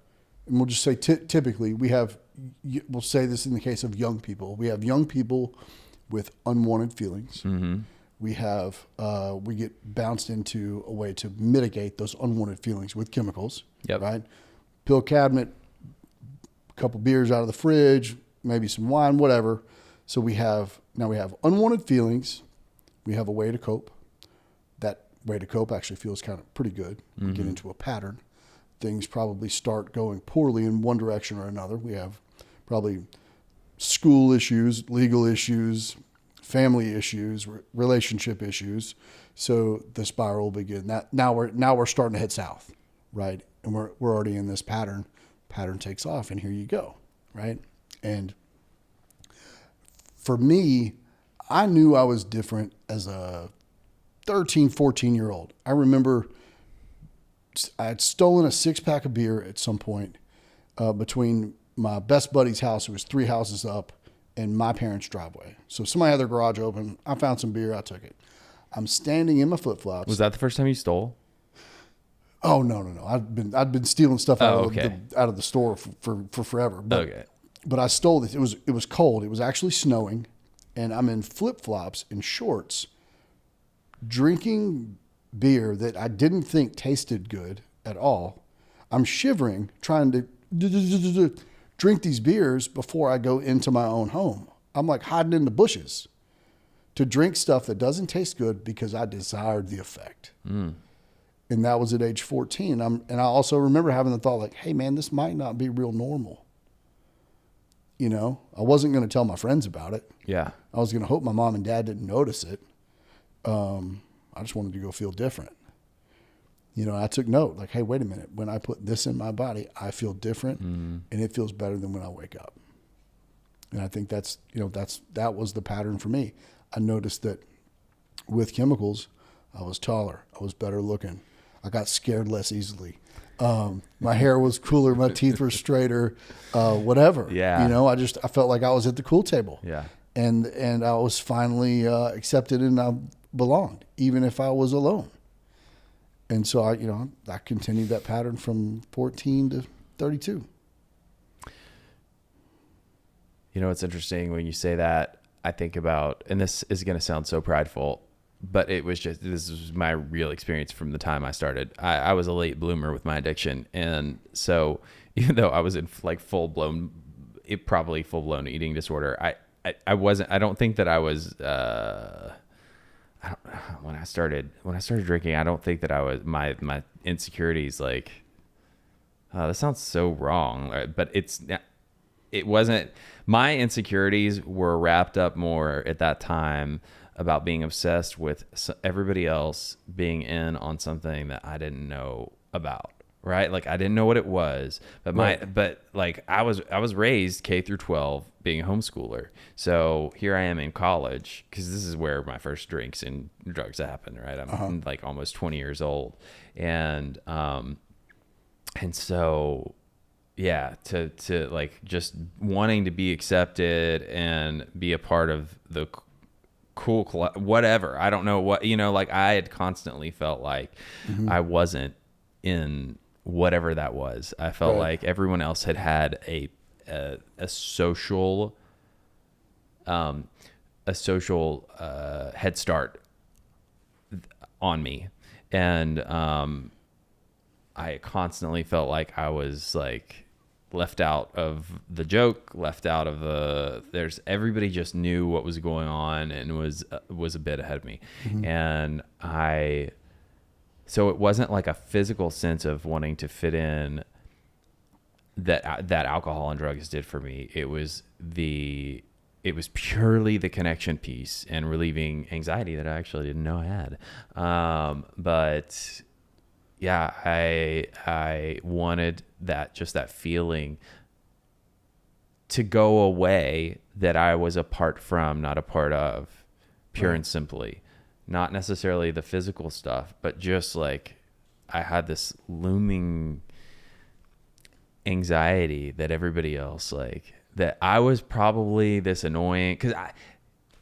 and we'll just say typically we have, we'll say this in the case of young people. We have young people with unwanted feelings. Mm-hmm. We have, we get bounced into a way to mitigate those unwanted feelings with chemicals. Yep. Right. Pill cabinet, a couple beers out of the fridge, maybe some wine, whatever. So we have unwanted feelings. We have a way to cope. That way to cope actually feels kind of pretty good. We get into a pattern. Things probably start going poorly in one direction or another. We have probably school issues, legal issues, family issues, relationship issues. So the spiral will begin. Now we're starting to head south, right? And we're already in this pattern. Pattern takes off, and here you go, right? And for me, I knew I was different as a 13, 14-year-old. I remember I had stolen a 6-pack of beer at some point between my best buddy's house, who was 3 houses up, and my parents' driveway. So somebody had their garage open. I found some beer. I took it. I'm standing in my flip-flops. Was that the first time you stole? Oh, no. I'd been stealing stuff out of the store for forever. But I stole this. It was cold. It was actually snowing, and I'm in flip-flops and shorts, drinking beer that I didn't think tasted good at all. I'm shivering, trying to drink these beers before I go into my own home. I'm like hiding in the bushes to drink stuff that doesn't taste good because I desired the effect. And that was at age 14. And I also remember having the thought like, hey man, this might not be real normal. You know, I wasn't going to tell my friends about it. Yeah. I was going to hope my mom and dad didn't notice it. I just wanted to go feel different. You know, I took note like, hey, wait a minute. When I put this in my body, I feel different and it feels better than when I wake up. And I think that was the pattern for me. I noticed that with chemicals, I was taller. I was better looking. I got scared less easily. My hair was cooler. My teeth were straighter, whatever. Yeah. You know, I felt like I was at the cool table. Yeah. And I was finally accepted and I belonged, even if I was alone. And so I continued that pattern from 14 to 32. You know, it's interesting when you say that. I think about, and this is going to sound so prideful, but this was my real experience from the time I started. I was a late bloomer with my addiction. And so even though I was in like full blown eating disorder, I don't think that I was, when I started drinking, I don't think that I was, my insecurities, like, that sounds so wrong, but it wasn't, my insecurities were wrapped up more at that time about being obsessed with everybody else being in on something that I didn't know about. Right. Like I didn't know what it was, but like I was raised K through 12 being a homeschooler. So here I am in college, because this is where my first drinks and drugs happened. Right. I'm like almost 20 years old. And so, yeah, to like just wanting to be accepted and be a part of the cool, whatever. I don't know what, like I had constantly felt like I wasn't in whatever that was. I felt like everyone else had a social head start on me. And I constantly felt like I was like left out of the joke, left out of everybody just knew what was going on and was a bit ahead of me. Mm-hmm. And so it wasn't like a physical sense of wanting to fit in that alcohol and drugs did for me. It was purely the connection piece and relieving anxiety that I actually didn't know I had. But yeah, I wanted that feeling to go away that I was apart from, not a part of, pure and simply. Not necessarily the physical stuff, but just like I had this looming anxiety that everybody else, like, that I was probably this annoying, because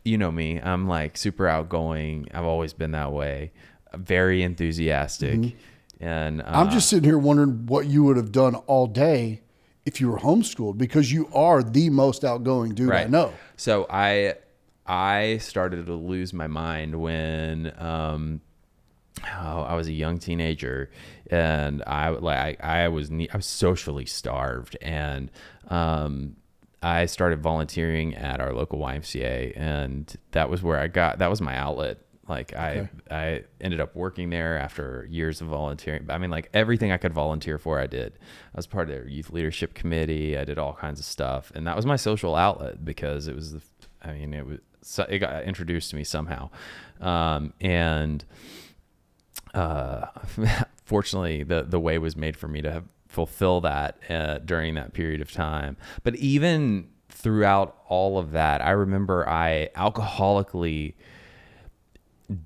you know me, I'm like super outgoing. I've always been that way, very enthusiastic. Mm-hmm. And I'm just sitting here wondering what you would have done all day if you were homeschooled, because you are the most outgoing dude I know. So I started to lose my mind when I was a young teenager, and I was socially starved, and I started volunteering at our local YMCA, and that was where that was my outlet. Like I ended up working there after years of volunteering. I mean, like everything I could volunteer for, I did. I was part of their youth leadership committee. I did all kinds of stuff, and that was my social outlet, because it got introduced to me somehow. Fortunately, the way was made for me to fulfill that during that period of time. But even throughout all of that, I remember I alcoholically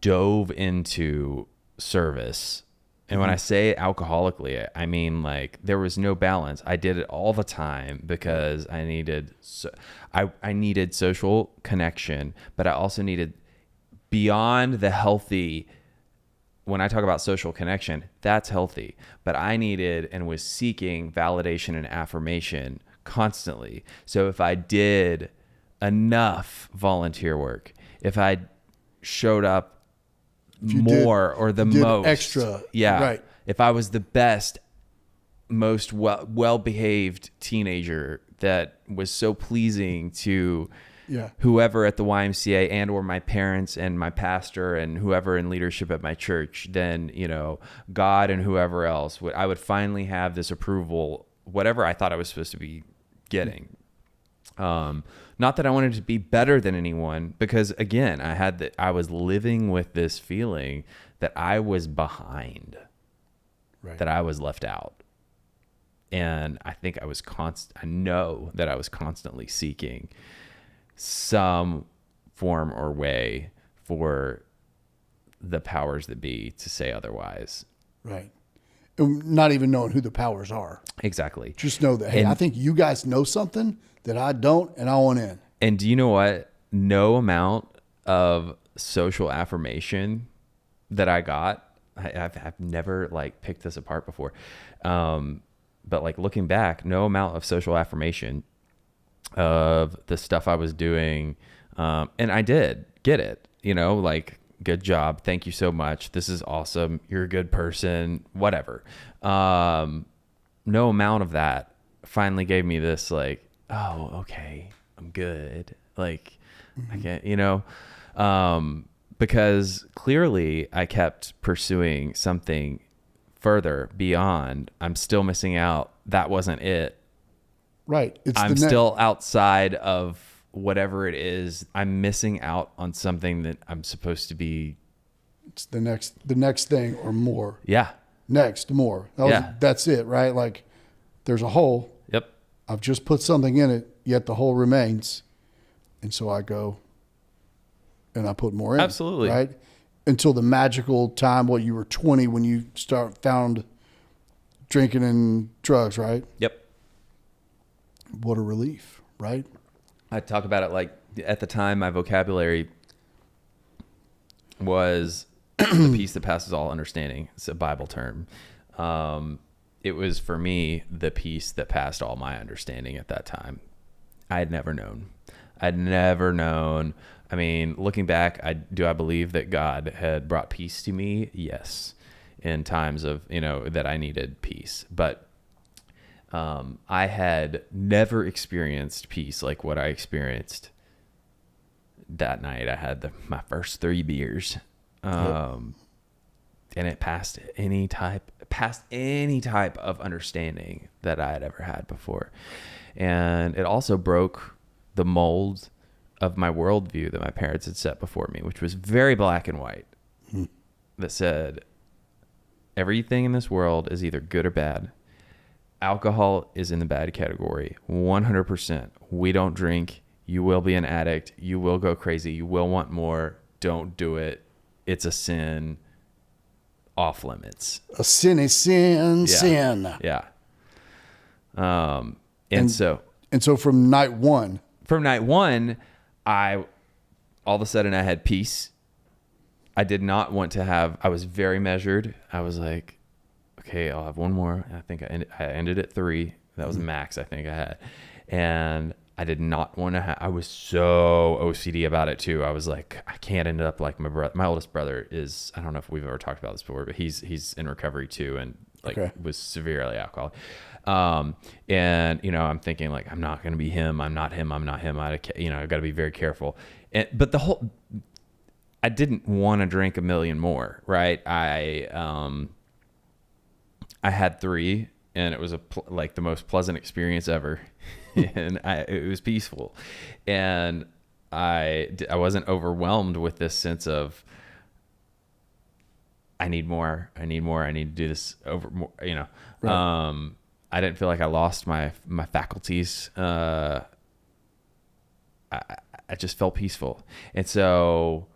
dove into service. And when I say alcoholically, I mean like there was no balance. I did it all the time because I needed social connection, but I also needed, beyond the healthy, when I talk about social connection, that's healthy, but I needed and was seeking validation and affirmation constantly. So if I did enough volunteer work, if I showed up more or the most extra, right, if I was the best, most well-behaved teenager that was so pleasing to whoever at the YMCA and or my parents and my pastor and whoever in leadership at my church, then, you know, God and whoever else, I would finally have this approval, whatever I thought I was supposed to be getting. Not that I wanted to be better than anyone, because again, I was living with this feeling that I was behind, that I was left out. And I think I know that I was constantly seeking some form or way for the powers that be to say otherwise. Right. And not even knowing who the powers are. Exactly. Just know that, hey, I think you guys know something that I don't, and I want in. And do you know what? No amount of social affirmation that I got, I've never like picked this apart before. But like looking back, no amount of social affirmation of the stuff I was doing. And I did get it, you know, like, good job. Thank you so much. This is awesome. You're a good person, whatever. No amount of that finally gave me this like, oh, okay, I'm good. Like, I can't, you know, because clearly I kept pursuing something further beyond. I'm still missing out. That wasn't it. Right. I'm still outside of whatever it is. I'm missing out on something that I'm supposed to be. It's the next thing or more. Yeah. Next, more. That's it, right? Like there's a hole. Yep. I've just put something in it, yet the hole remains. And so I go and I put more in. Absolutely. Right? Until the magical time, you were 20 when you found drinking and drugs, right? Yep. What a relief, right? I talk about it like at the time my vocabulary was the peace that passes all understanding. It's a Bible term. it was for me the peace that passed all my understanding at that time. I'd never known. I mean, looking back, I believe that God had brought peace to me? Yes. In times of, that I needed peace. But I had never experienced peace like what I experienced that night. I had my first 3 beers. And it passed any type of understanding that I had ever had before. And it also broke the mold of my worldview that my parents had set before me, which was very black and white, that said, everything in this world is either good or bad. Alcohol is in the bad category, 100%. We don't drink. You will be an addict. You will go crazy. You will want more. Don't do it. It's a sin. Off limits. A sin is sin, sin. Yeah. And so from night one, all of a sudden I had peace. I did not want to I was very measured. I was like, okay, I'll have one more. I think I ended at 3. That was the max I think I had. And I did not want to I was so OCD about it too. I was like, I can't end up like my brother. My oldest brother is, I don't know if we've ever talked about this before, but he's in recovery too. And was severely alcoholic. And I'm thinking like, I'm not going to be him. I'm not him. I got to be very careful. But I didn't want to drink a million more. Right. I had 3 and it was like the most pleasant experience ever. And it was peaceful. And I wasn't overwhelmed with this sense of, I need more. I need to do this over more, Right. I didn't feel like I lost my faculties. I just felt peaceful. And so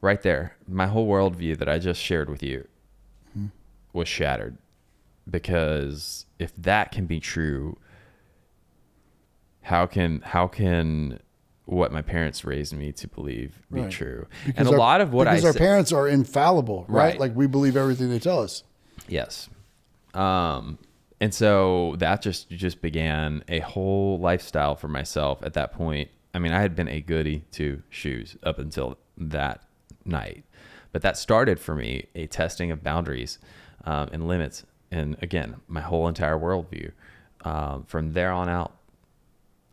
right there, my whole worldview that I just shared with you was shattered, because if that can be true, how can what my parents raised me to believe be right. true? Because and a lot of what because our parents are infallible, right? Like we believe everything they tell us. Yes. And so that just began a whole lifestyle for myself at that point. I mean, I had been a goody to shoes up until that night, but that started for me a testing of boundaries and limits. And again, my whole entire worldview. From there on out,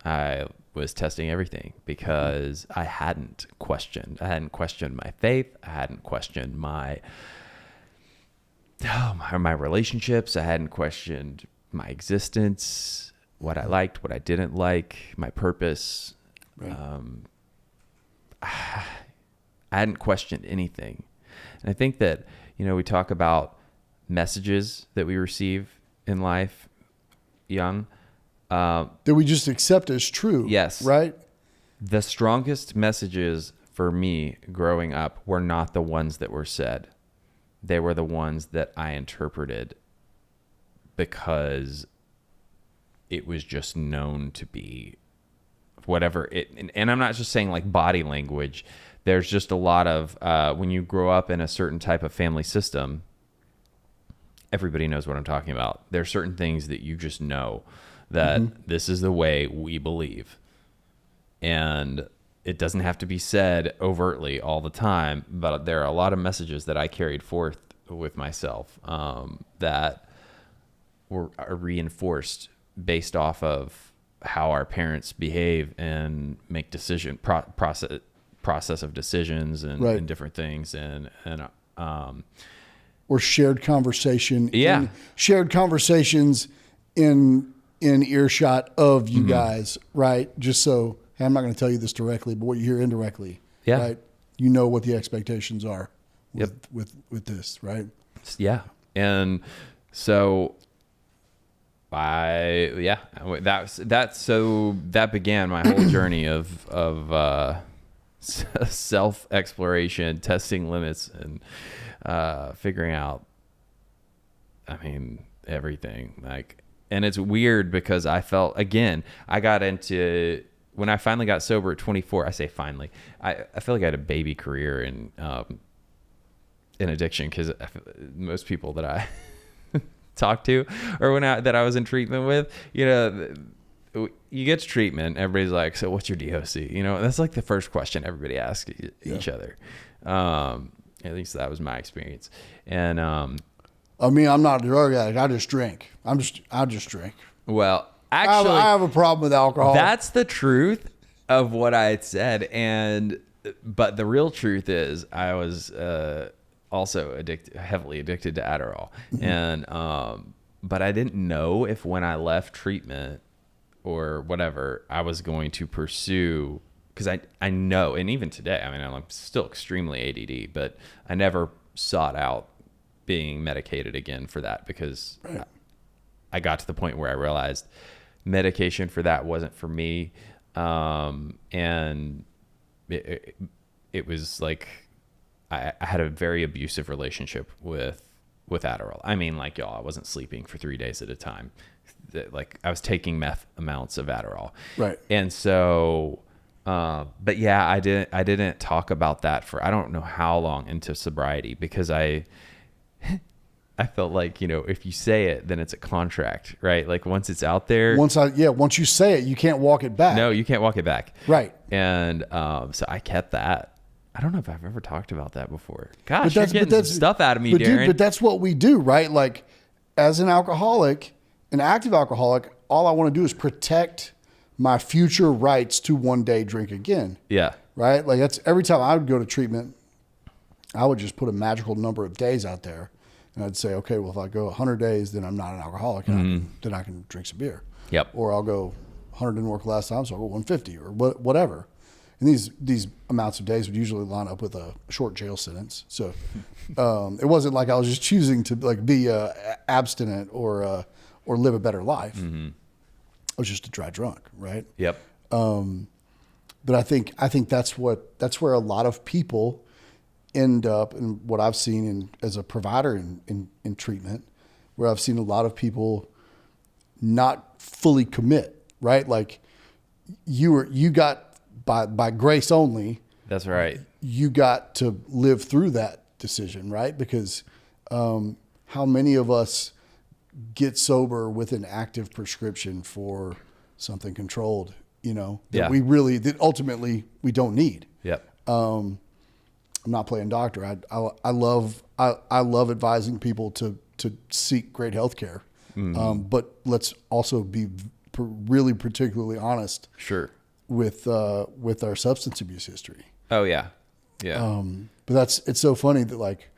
I was testing everything because I hadn't questioned my faith. I hadn't questioned my relationships. I hadn't questioned my existence, what I liked, what I didn't like, my purpose. Right. I hadn't questioned anything. And I think that, we talk about messages that we receive in life young. That we just accept as true. Yes. Right? The strongest messages for me growing up were not the ones that were said. They were the ones that I interpreted because it was just known to be whatever it. And I'm not just saying like body language. There's just a lot of, when you grow up in a certain type of family system, everybody knows what I'm talking about. There are certain things that you just know that this is the way we believe. And it doesn't have to be said overtly all the time, but there are a lot of messages that I carried forth with myself that were reinforced based off of how our parents behave and make process of decisions and, right. and different things or shared conversation. Yeah. Shared conversations in earshot of you guys, right? Just so, hey, I'm not going to tell you this directly, but what you hear indirectly, right? You know what the expectations are with this, right? Yeah. And so that began my whole journey of self-exploration, testing limits, and figuring out, everything. And it's weird because I felt, again, when I finally got sober at 24, I say finally, I feel like I had a baby career in addiction, because most people that I talked to, or that I was in treatment with, you know, you get to treatment, everybody's like, so what's your DOC? You know, that's like the first question everybody asks each other. At least that was my experience. And I mean, I'm not a drug addict. I just drink. I just drink. Well, actually, I have a problem with alcohol. That's the truth of what I had said. But the real truth is I was also heavily addicted to Adderall. And but I didn't know if when I left treatment or whatever, I was going to pursue, because I know, and even today, I mean, I'm still extremely ADD, but I never sought out being medicated again for that, because I got to the point where I realized medication for that wasn't for me. And it was like, I had a very abusive relationship with Adderall. I mean, like, y'all, I wasn't sleeping for 3 days at a time. Like, I was taking meth amounts of Adderall. Right. And so, but yeah, I didn't talk about that for, I don't know how long into sobriety, because I felt like, you know, if you say it, then it's a contract, right? Like, once it's out there. Once you say it, you can't walk it back. No, you can't walk it back. Right. And so I kept that. I don't know if I've ever talked about that before. Gosh, you're getting some stuff out of me, Darren. Dude, but that's what we do, right? Like, as an alcoholic, an active alcoholic, all I want to do is protect my future rights to one day drink again. Yeah. Right? Like, that's every time I would go to treatment, I would just put a magical number of days out there. And I'd say, okay, well, if I go 100 days, then I'm not an alcoholic, and then I can drink some beer. Yep. Or I'll go 100 didn't work last time, so I'll go 150 or whatever. And these amounts of days would usually line up with a short jail sentence. So it wasn't like I was just choosing to like be abstinent or live a better life. Mm-hmm. I was just a dry drunk, right? Yep. But I think that's where a lot of people end up, and what I've seen as a provider in treatment, where I've seen a lot of people not fully commit, right? Like you got by grace only. That's right. You got to live through that decision, right? Because how many of us get sober with an active prescription for something controlled, you know, that ultimately we don't need. Yep. I'm not playing doctor. I love advising people to seek great health care. Mm-hmm. But let's also be really particularly honest. Sure. With our substance abuse history. Oh yeah. Yeah. But it's so funny that, like,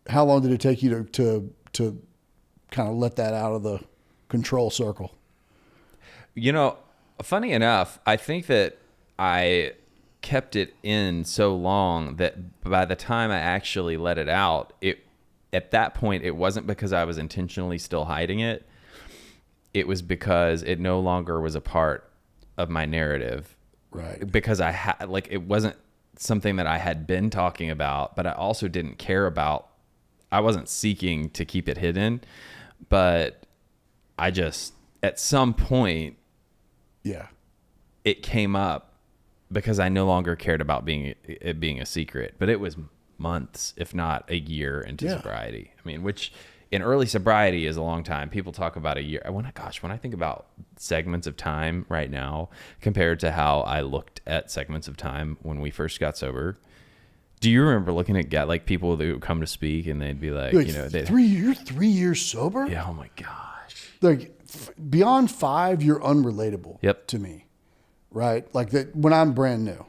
how long did it take you to kind of let that out of the control circle? You know, funny enough, I think that I kept it in so long that by the time I actually let it out, at that point, it wasn't because I was intentionally still hiding it. It was because it no longer was a part of my narrative. Right. Because it wasn't something that I had been talking about, but I also didn't care about. I wasn't seeking to keep it hidden, but I just, at some point, it came up because I no longer cared about it being a secret. But it was months, if not a year into sobriety. I mean, which in early sobriety is a long time. People talk about a year. When I think about segments of time right now compared to how I looked at segments of time when we first got sober, do you remember looking at like people that would come to speak and they'd be like, you know, 3 years, 3 years sober? Yeah. Oh my gosh. Like beyond 5, you're unrelatable to me, right? Like that when I'm brand new,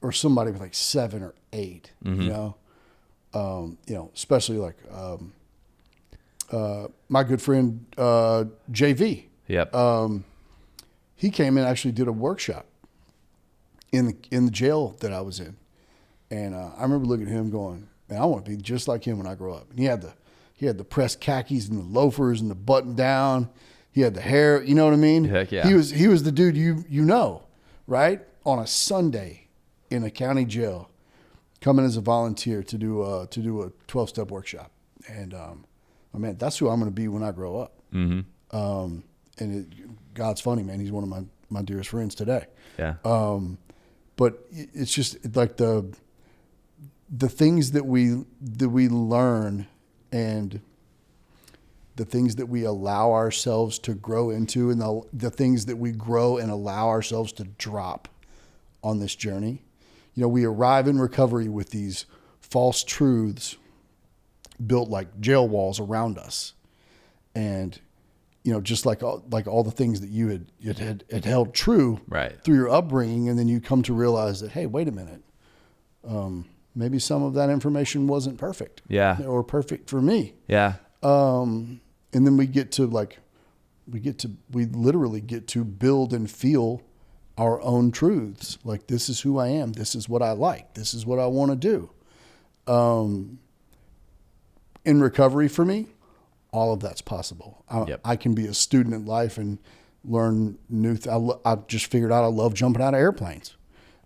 or somebody with like 7 or 8, mm-hmm. you know, especially like, my good friend, JV. Yep. He came in and actually did a workshop in the jail that I was in. And, I remember looking at him going, man, I want to be just like him when I grow up. And he had the pressed khakis and the loafers and the button down. He had the hair, you know what I mean? Heck yeah. He was the dude you know, right? On a Sunday in a county jail, coming as a volunteer to do a 12-step workshop. And, man, that's who I'm going to be when I grow up. Mm-hmm. God's funny, man. He's one of my dearest friends today. Yeah. But it's just like the things that we learn, and the things that we allow ourselves to grow into, and the things that we grow and allow ourselves to drop on this journey. You know, we arrive in recovery with these false truths built like jail walls around us. And, you know, just like all the things that you had held true right. through your upbringing. And then you come to realize that, hey, wait a minute. Maybe some of that information wasn't perfect. Yeah. Or perfect for me. Yeah. And then we literally get to build and feel our own truths. Like, this is who I am. This is what I like. This is what I want to do. In recovery for me, all of that's possible. I can be a student in life and learn new I just figured out I love jumping out of airplanes.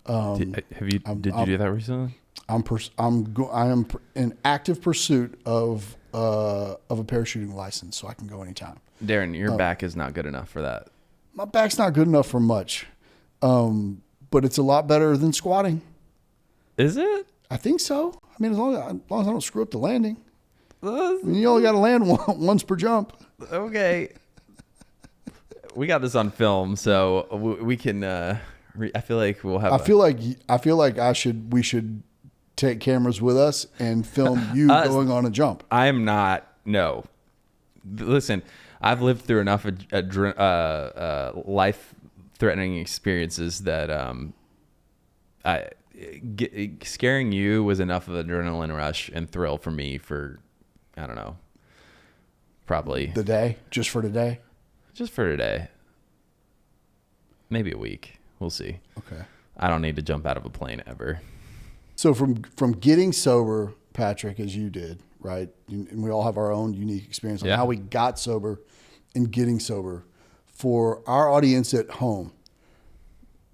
Did you do that recently? I am in active pursuit of a parachuting license, so I can go anytime. Darren, your back is not good enough for that. My back's not good enough for much, but it's a lot better than squatting. Is it? I think so. I mean, as long as I don't screw up the landing. I mean, you only got to land once per jump. Okay. We got this on film, so we can. I feel like we'll have. I feel like we should take cameras with us and film you going on a jump. I am not. No. Listen, I've lived through enough life-threatening experiences that scaring you was enough of an adrenaline rush and thrill for me for, I don't know, probably the day, just for today. Just for today. Maybe a week. We'll see. Okay. I don't need to jump out of a plane ever. So from getting sober, Patrick, as you did, right? And we all have our own unique experience on how we got sober and getting sober. For our audience at home,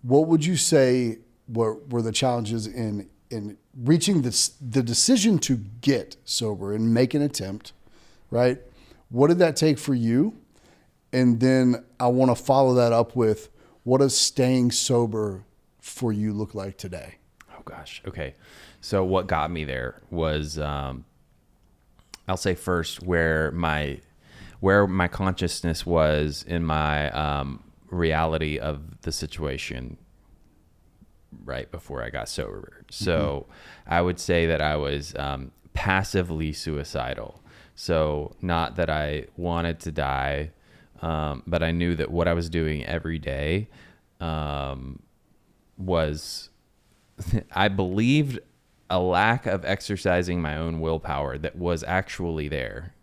what would you say were the challenges in reaching the decision to get sober and make an attempt, right? What did that take for you? And then I want to follow that up with, what does staying sober for you look like today? Oh gosh. Okay. So what got me there was, I'll say first where my consciousness was in my reality of the situation right before I got sober. So I would say that I was passively suicidal. So not that I wanted to die, but I knew that what I was doing every day was, I believed, a lack of exercising my own willpower that was actually there.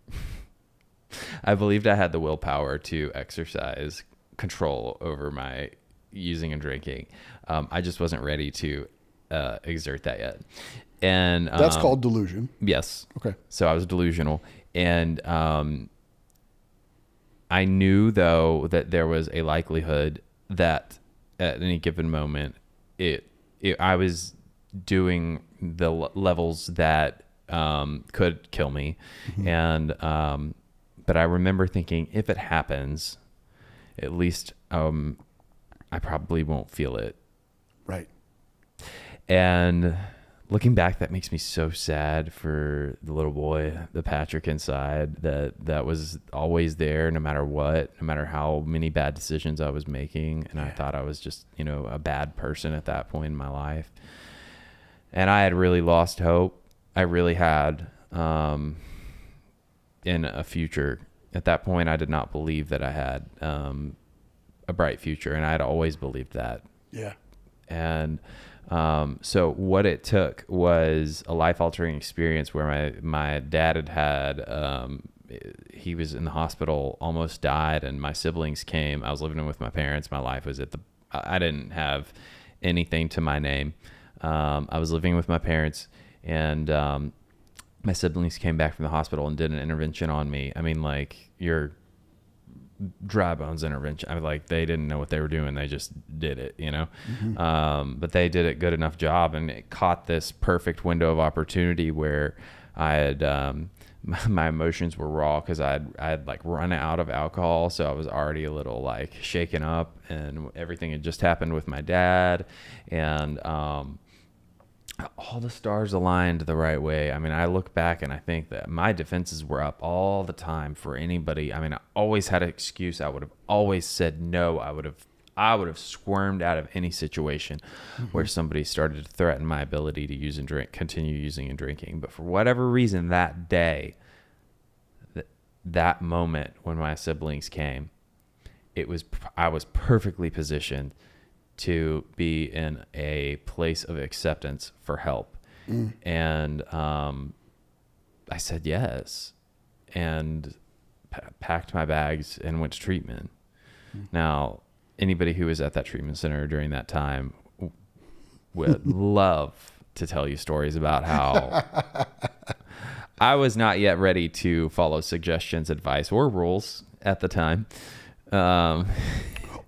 I believed I had the willpower to exercise control over my using and drinking. I just wasn't ready to exert that yet. And that's called delusion. Yes. Okay. So I was delusional. And I knew, though, that there was a likelihood that at any given moment, I was doing the levels that could kill me. And but I remember thinking, if it happens, at least I probably won't feel it. Right. And looking back, that makes me so sad for the little boy, the Patrick inside, that was always there no matter what, no matter how many bad decisions I was making. And I thought I was just, a bad person at that point in my life. And I had really lost hope. I really had, in a future. At that point, I did not believe that I had a bright future. And I had always believed that. Yeah. And so what it took was a life-altering experience where my dad had he was in the hospital, almost died, and my siblings came. I was living with my parents. My life was I didn't have anything to my name. I was living with my parents, and my siblings came back from the hospital and did an intervention on me. I mean, like, your dry bones intervention. I mean, like, they didn't know what they were doing. They just did it, but they did a good enough job, and it caught this perfect window of opportunity where I had, my emotions were raw because I had like run out of alcohol. So I was already a little like shaken up, and everything had just happened with my dad. And, all the stars aligned the right way. I mean, I look back and I think that my defenses were up all the time for anybody. I mean, I always had an excuse. I would have always said no. I would have squirmed out of any situation where somebody started to threaten my ability to use and drink, continue using and drinking. But for whatever reason, that day, that moment when my siblings came, I was perfectly positioned to be in a place of acceptance for help. And I said yes, and packed my bags and went to treatment. Now, anybody who was at that treatment center during that time would love to tell you stories about how I was not yet ready to follow suggestions, advice, or rules at the time.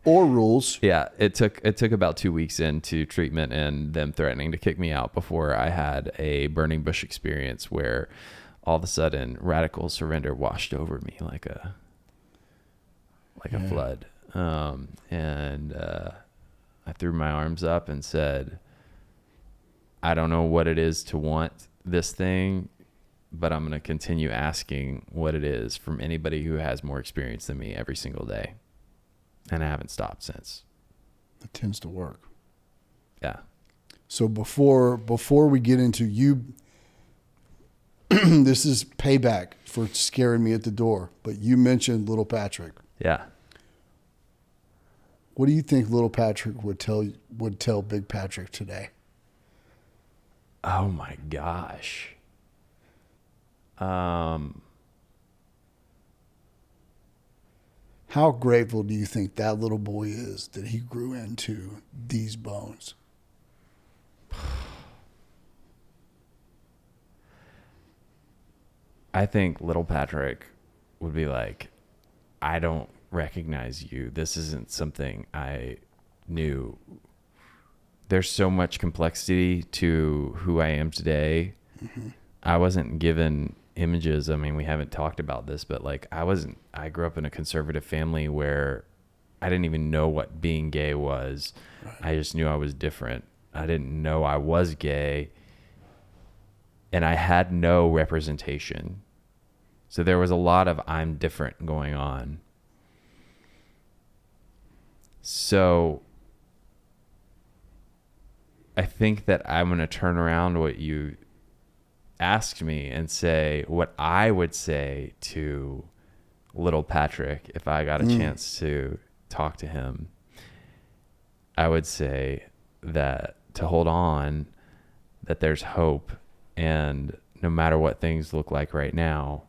Or rules. Yeah, it took about 2 weeks into treatment and them threatening to kick me out before I had a burning bush experience where all of a sudden radical surrender washed over me like a flood. And I threw my arms up and said, I don't know what it is to want this thing, but I'm going to continue asking what it is from anybody who has more experience than me every single day. And I haven't stopped since. It tends to work. Yeah. So before we get into you, this is payback for scaring me at the door, but you mentioned little Patrick. Yeah. What do you think little Patrick would tell big Patrick today? Oh my gosh. How grateful do you think that little boy is that he grew into these bones? I think little Patrick would be like, I don't recognize you. This isn't something I knew. There's so much complexity to who I am today. Mm-hmm. I wasn't given images. I mean, we haven't talked about this, but like I grew up in a conservative family where I didn't even know what being gay was. Right. I just knew I was different. I didn't know I was gay, and I had no representation. So there was a lot of I'm different going on. So I think that I'm going to turn around what you asked me and say what I would say to little Patrick if I got a chance to talk to him. I would say that to hold on, that there's hope, and no matter what things look like right now,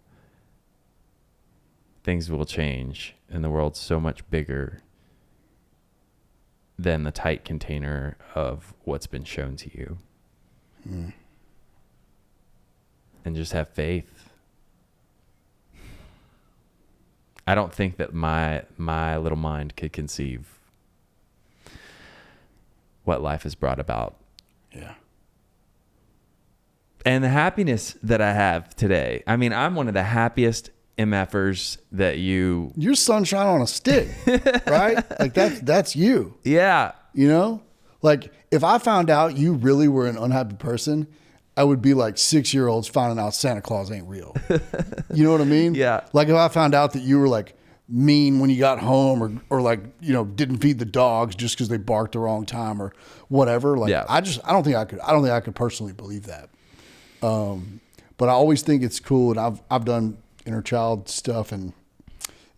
things will change, and the world's so much bigger than the tight container of what's been shown to you. And just have faith. I don't think that my little mind could conceive what life has brought about. Yeah. And the happiness that I have today. I mean, I'm one of the happiest MFers that You're sunshine on a stick, right? Like that's you. Yeah. You know? Like if I found out you really were an unhappy person, I would be like 6-year-olds finding out Santa Claus ain't real. You know what I mean? Yeah. Like if I found out that you were like mean when you got home or like, you know, didn't feed the dogs just because they barked the wrong time or whatever. Like yeah. I don't think I could personally believe that. But I always think it's cool, and I've done inner child stuff, and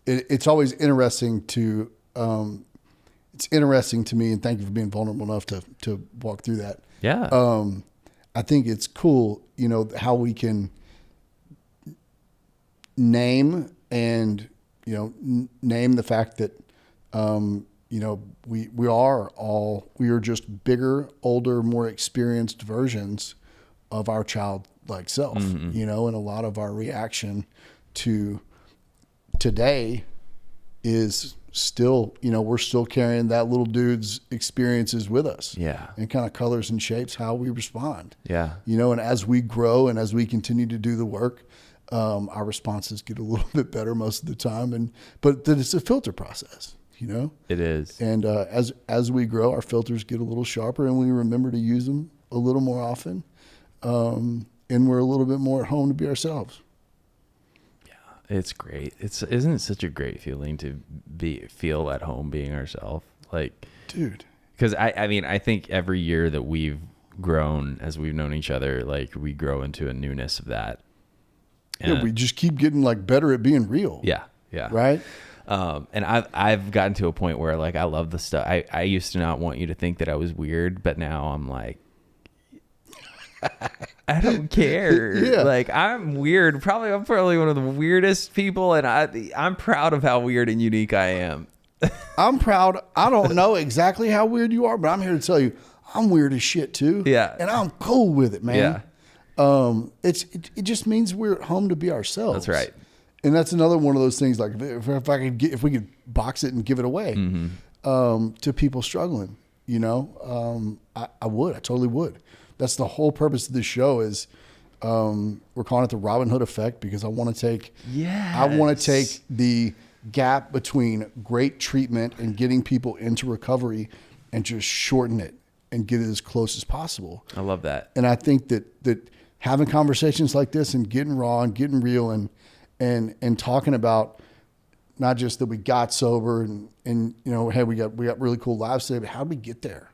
it's always interesting to me, and thank you for being vulnerable enough to walk through that. Yeah. I think it's cool, you know, how we can name and, you know, name the fact that, you know, we are just bigger, older, more experienced versions of our childlike self, you know, and a lot of our reaction to today is still, you know, we're still carrying that little dude's experiences with us. Yeah. And kind of colors and shapes how we respond. Yeah. You know, and as we grow and as we continue to do the work, our responses get a little bit better most of the time. But that it's a filter process, you know? It is. And as we grow, our filters get a little sharper, and we remember to use them a little more often. And we're a little bit more at home to be ourselves. Yeah, it's great. Isn't it such a great feeling to feel at home being ourselves? Like, dude, because I mean, I think every year that we've grown as we've known each other, like we grow into a newness of that. And we just keep getting like better at being real. Yeah. Right. And I've gotten to a point where like, I love the stuff. I used to not want you to think that I was weird, but now I'm like, I don't care. Yeah. Like I'm weird. I'm probably one of the weirdest people. And I'm proud of how weird and unique I am. I'm proud. I don't know exactly how weird you are, but I'm here to tell you I'm weird as shit too. Yeah. And I'm cool with it, man. Yeah. It just means we're at home to be ourselves. That's right. And that's another one of those things. Like if we could box it and give it away to people struggling, you know, I would. I totally would. That's the whole purpose of this show. Is we're calling it the Robin Hood effect because I want to take the gap between great treatment and getting people into recovery and just shorten it and get it as close as possible. I love that. And I think that having conversations like this and getting raw and getting real and talking about not just that we got sober and you know, hey, we got really cool lives today, but how did we get there?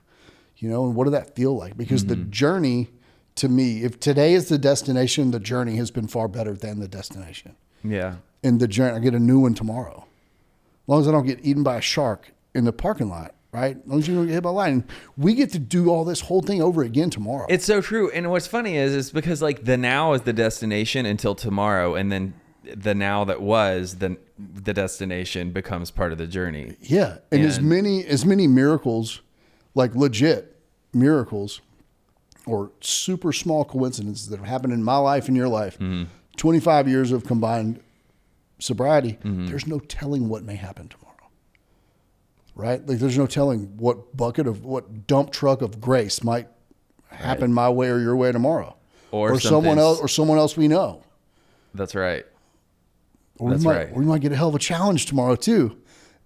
You know, and what did that feel like? Because the journey, to me, if today is the destination, the journey has been far better than the destination. Yeah. And the journey, I get a new one tomorrow. As long as I don't get eaten by a shark in the parking lot, right? As long as you don't get hit by lightning, we get to do all this whole thing over again tomorrow. It's so true. And what's funny is because like the now is the destination until tomorrow, and then the now that was the destination becomes part of the journey. Yeah. And as many miracles, like legit miracles or super small coincidences that have happened in my life and your life, 25 years of combined sobriety, there's no telling what may happen tomorrow, right? Like there's no telling what dump truck of grace might happen my way or your way tomorrow, or someone else we know. That's right. Or we might get a hell of a challenge tomorrow too.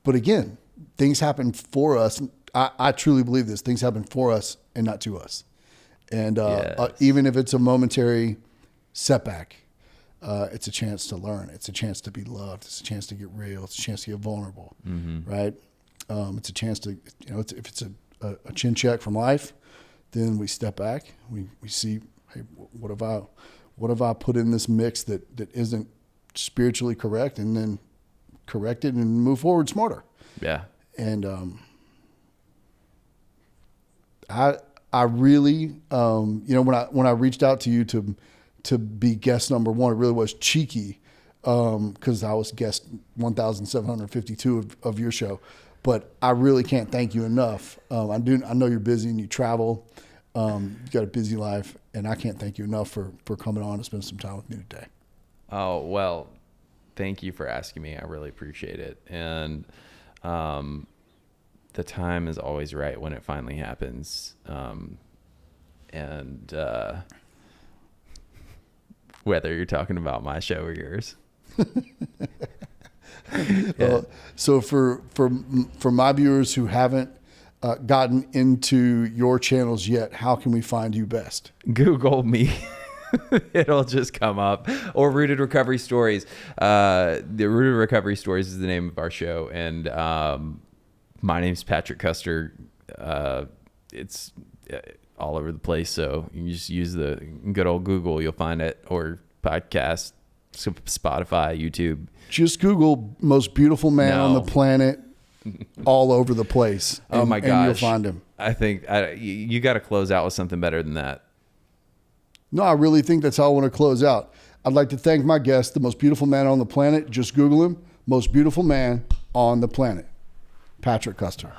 But again, things happen for us. I truly believe this. Things happen for us and not to us. And even if it's a momentary setback, it's a chance to learn. It's a chance to be loved. It's a chance to get real. It's a chance to get vulnerable, right? It's a chance to, you know, if it's a chin check from life, then we step back. We see, hey, what have I put in this mix that isn't spiritually correct, and then correct it and move forward smarter. Yeah. And I really, you know, when I reached out to you to be guest number one, it really was cheeky because I was guest 1,752 of your show. But I really can't thank you enough. I know you're busy and you travel. You've got a busy life, and I can't thank you enough for coming on and spending some time with me today. Oh, well, thank you for asking me. I really appreciate it. And the time is always right when it finally happens. And whether you're talking about my show or yours. So for my viewers who haven't gotten into your channels yet, how can we find you best? Google me. It'll just come up. Or Rooted Recovery Stories. The Rooted Recovery Stories is the name of our show. And my name's Patrick Custer. It's all over the place. So you can just use the good old Google. You'll find it. Or podcast, Spotify, YouTube. Just Google most beautiful man on the planet all over the place. And, oh my gosh. And you'll find him. I think you got to close out with something better than that. No, I really think that's how I want to close out. I'd like to thank my guest, the most beautiful man on the planet. Just Google him. Most beautiful man on the planet. Patrick Custer.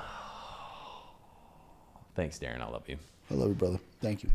Thanks, Darren. I love you. I love you, brother. Thank you.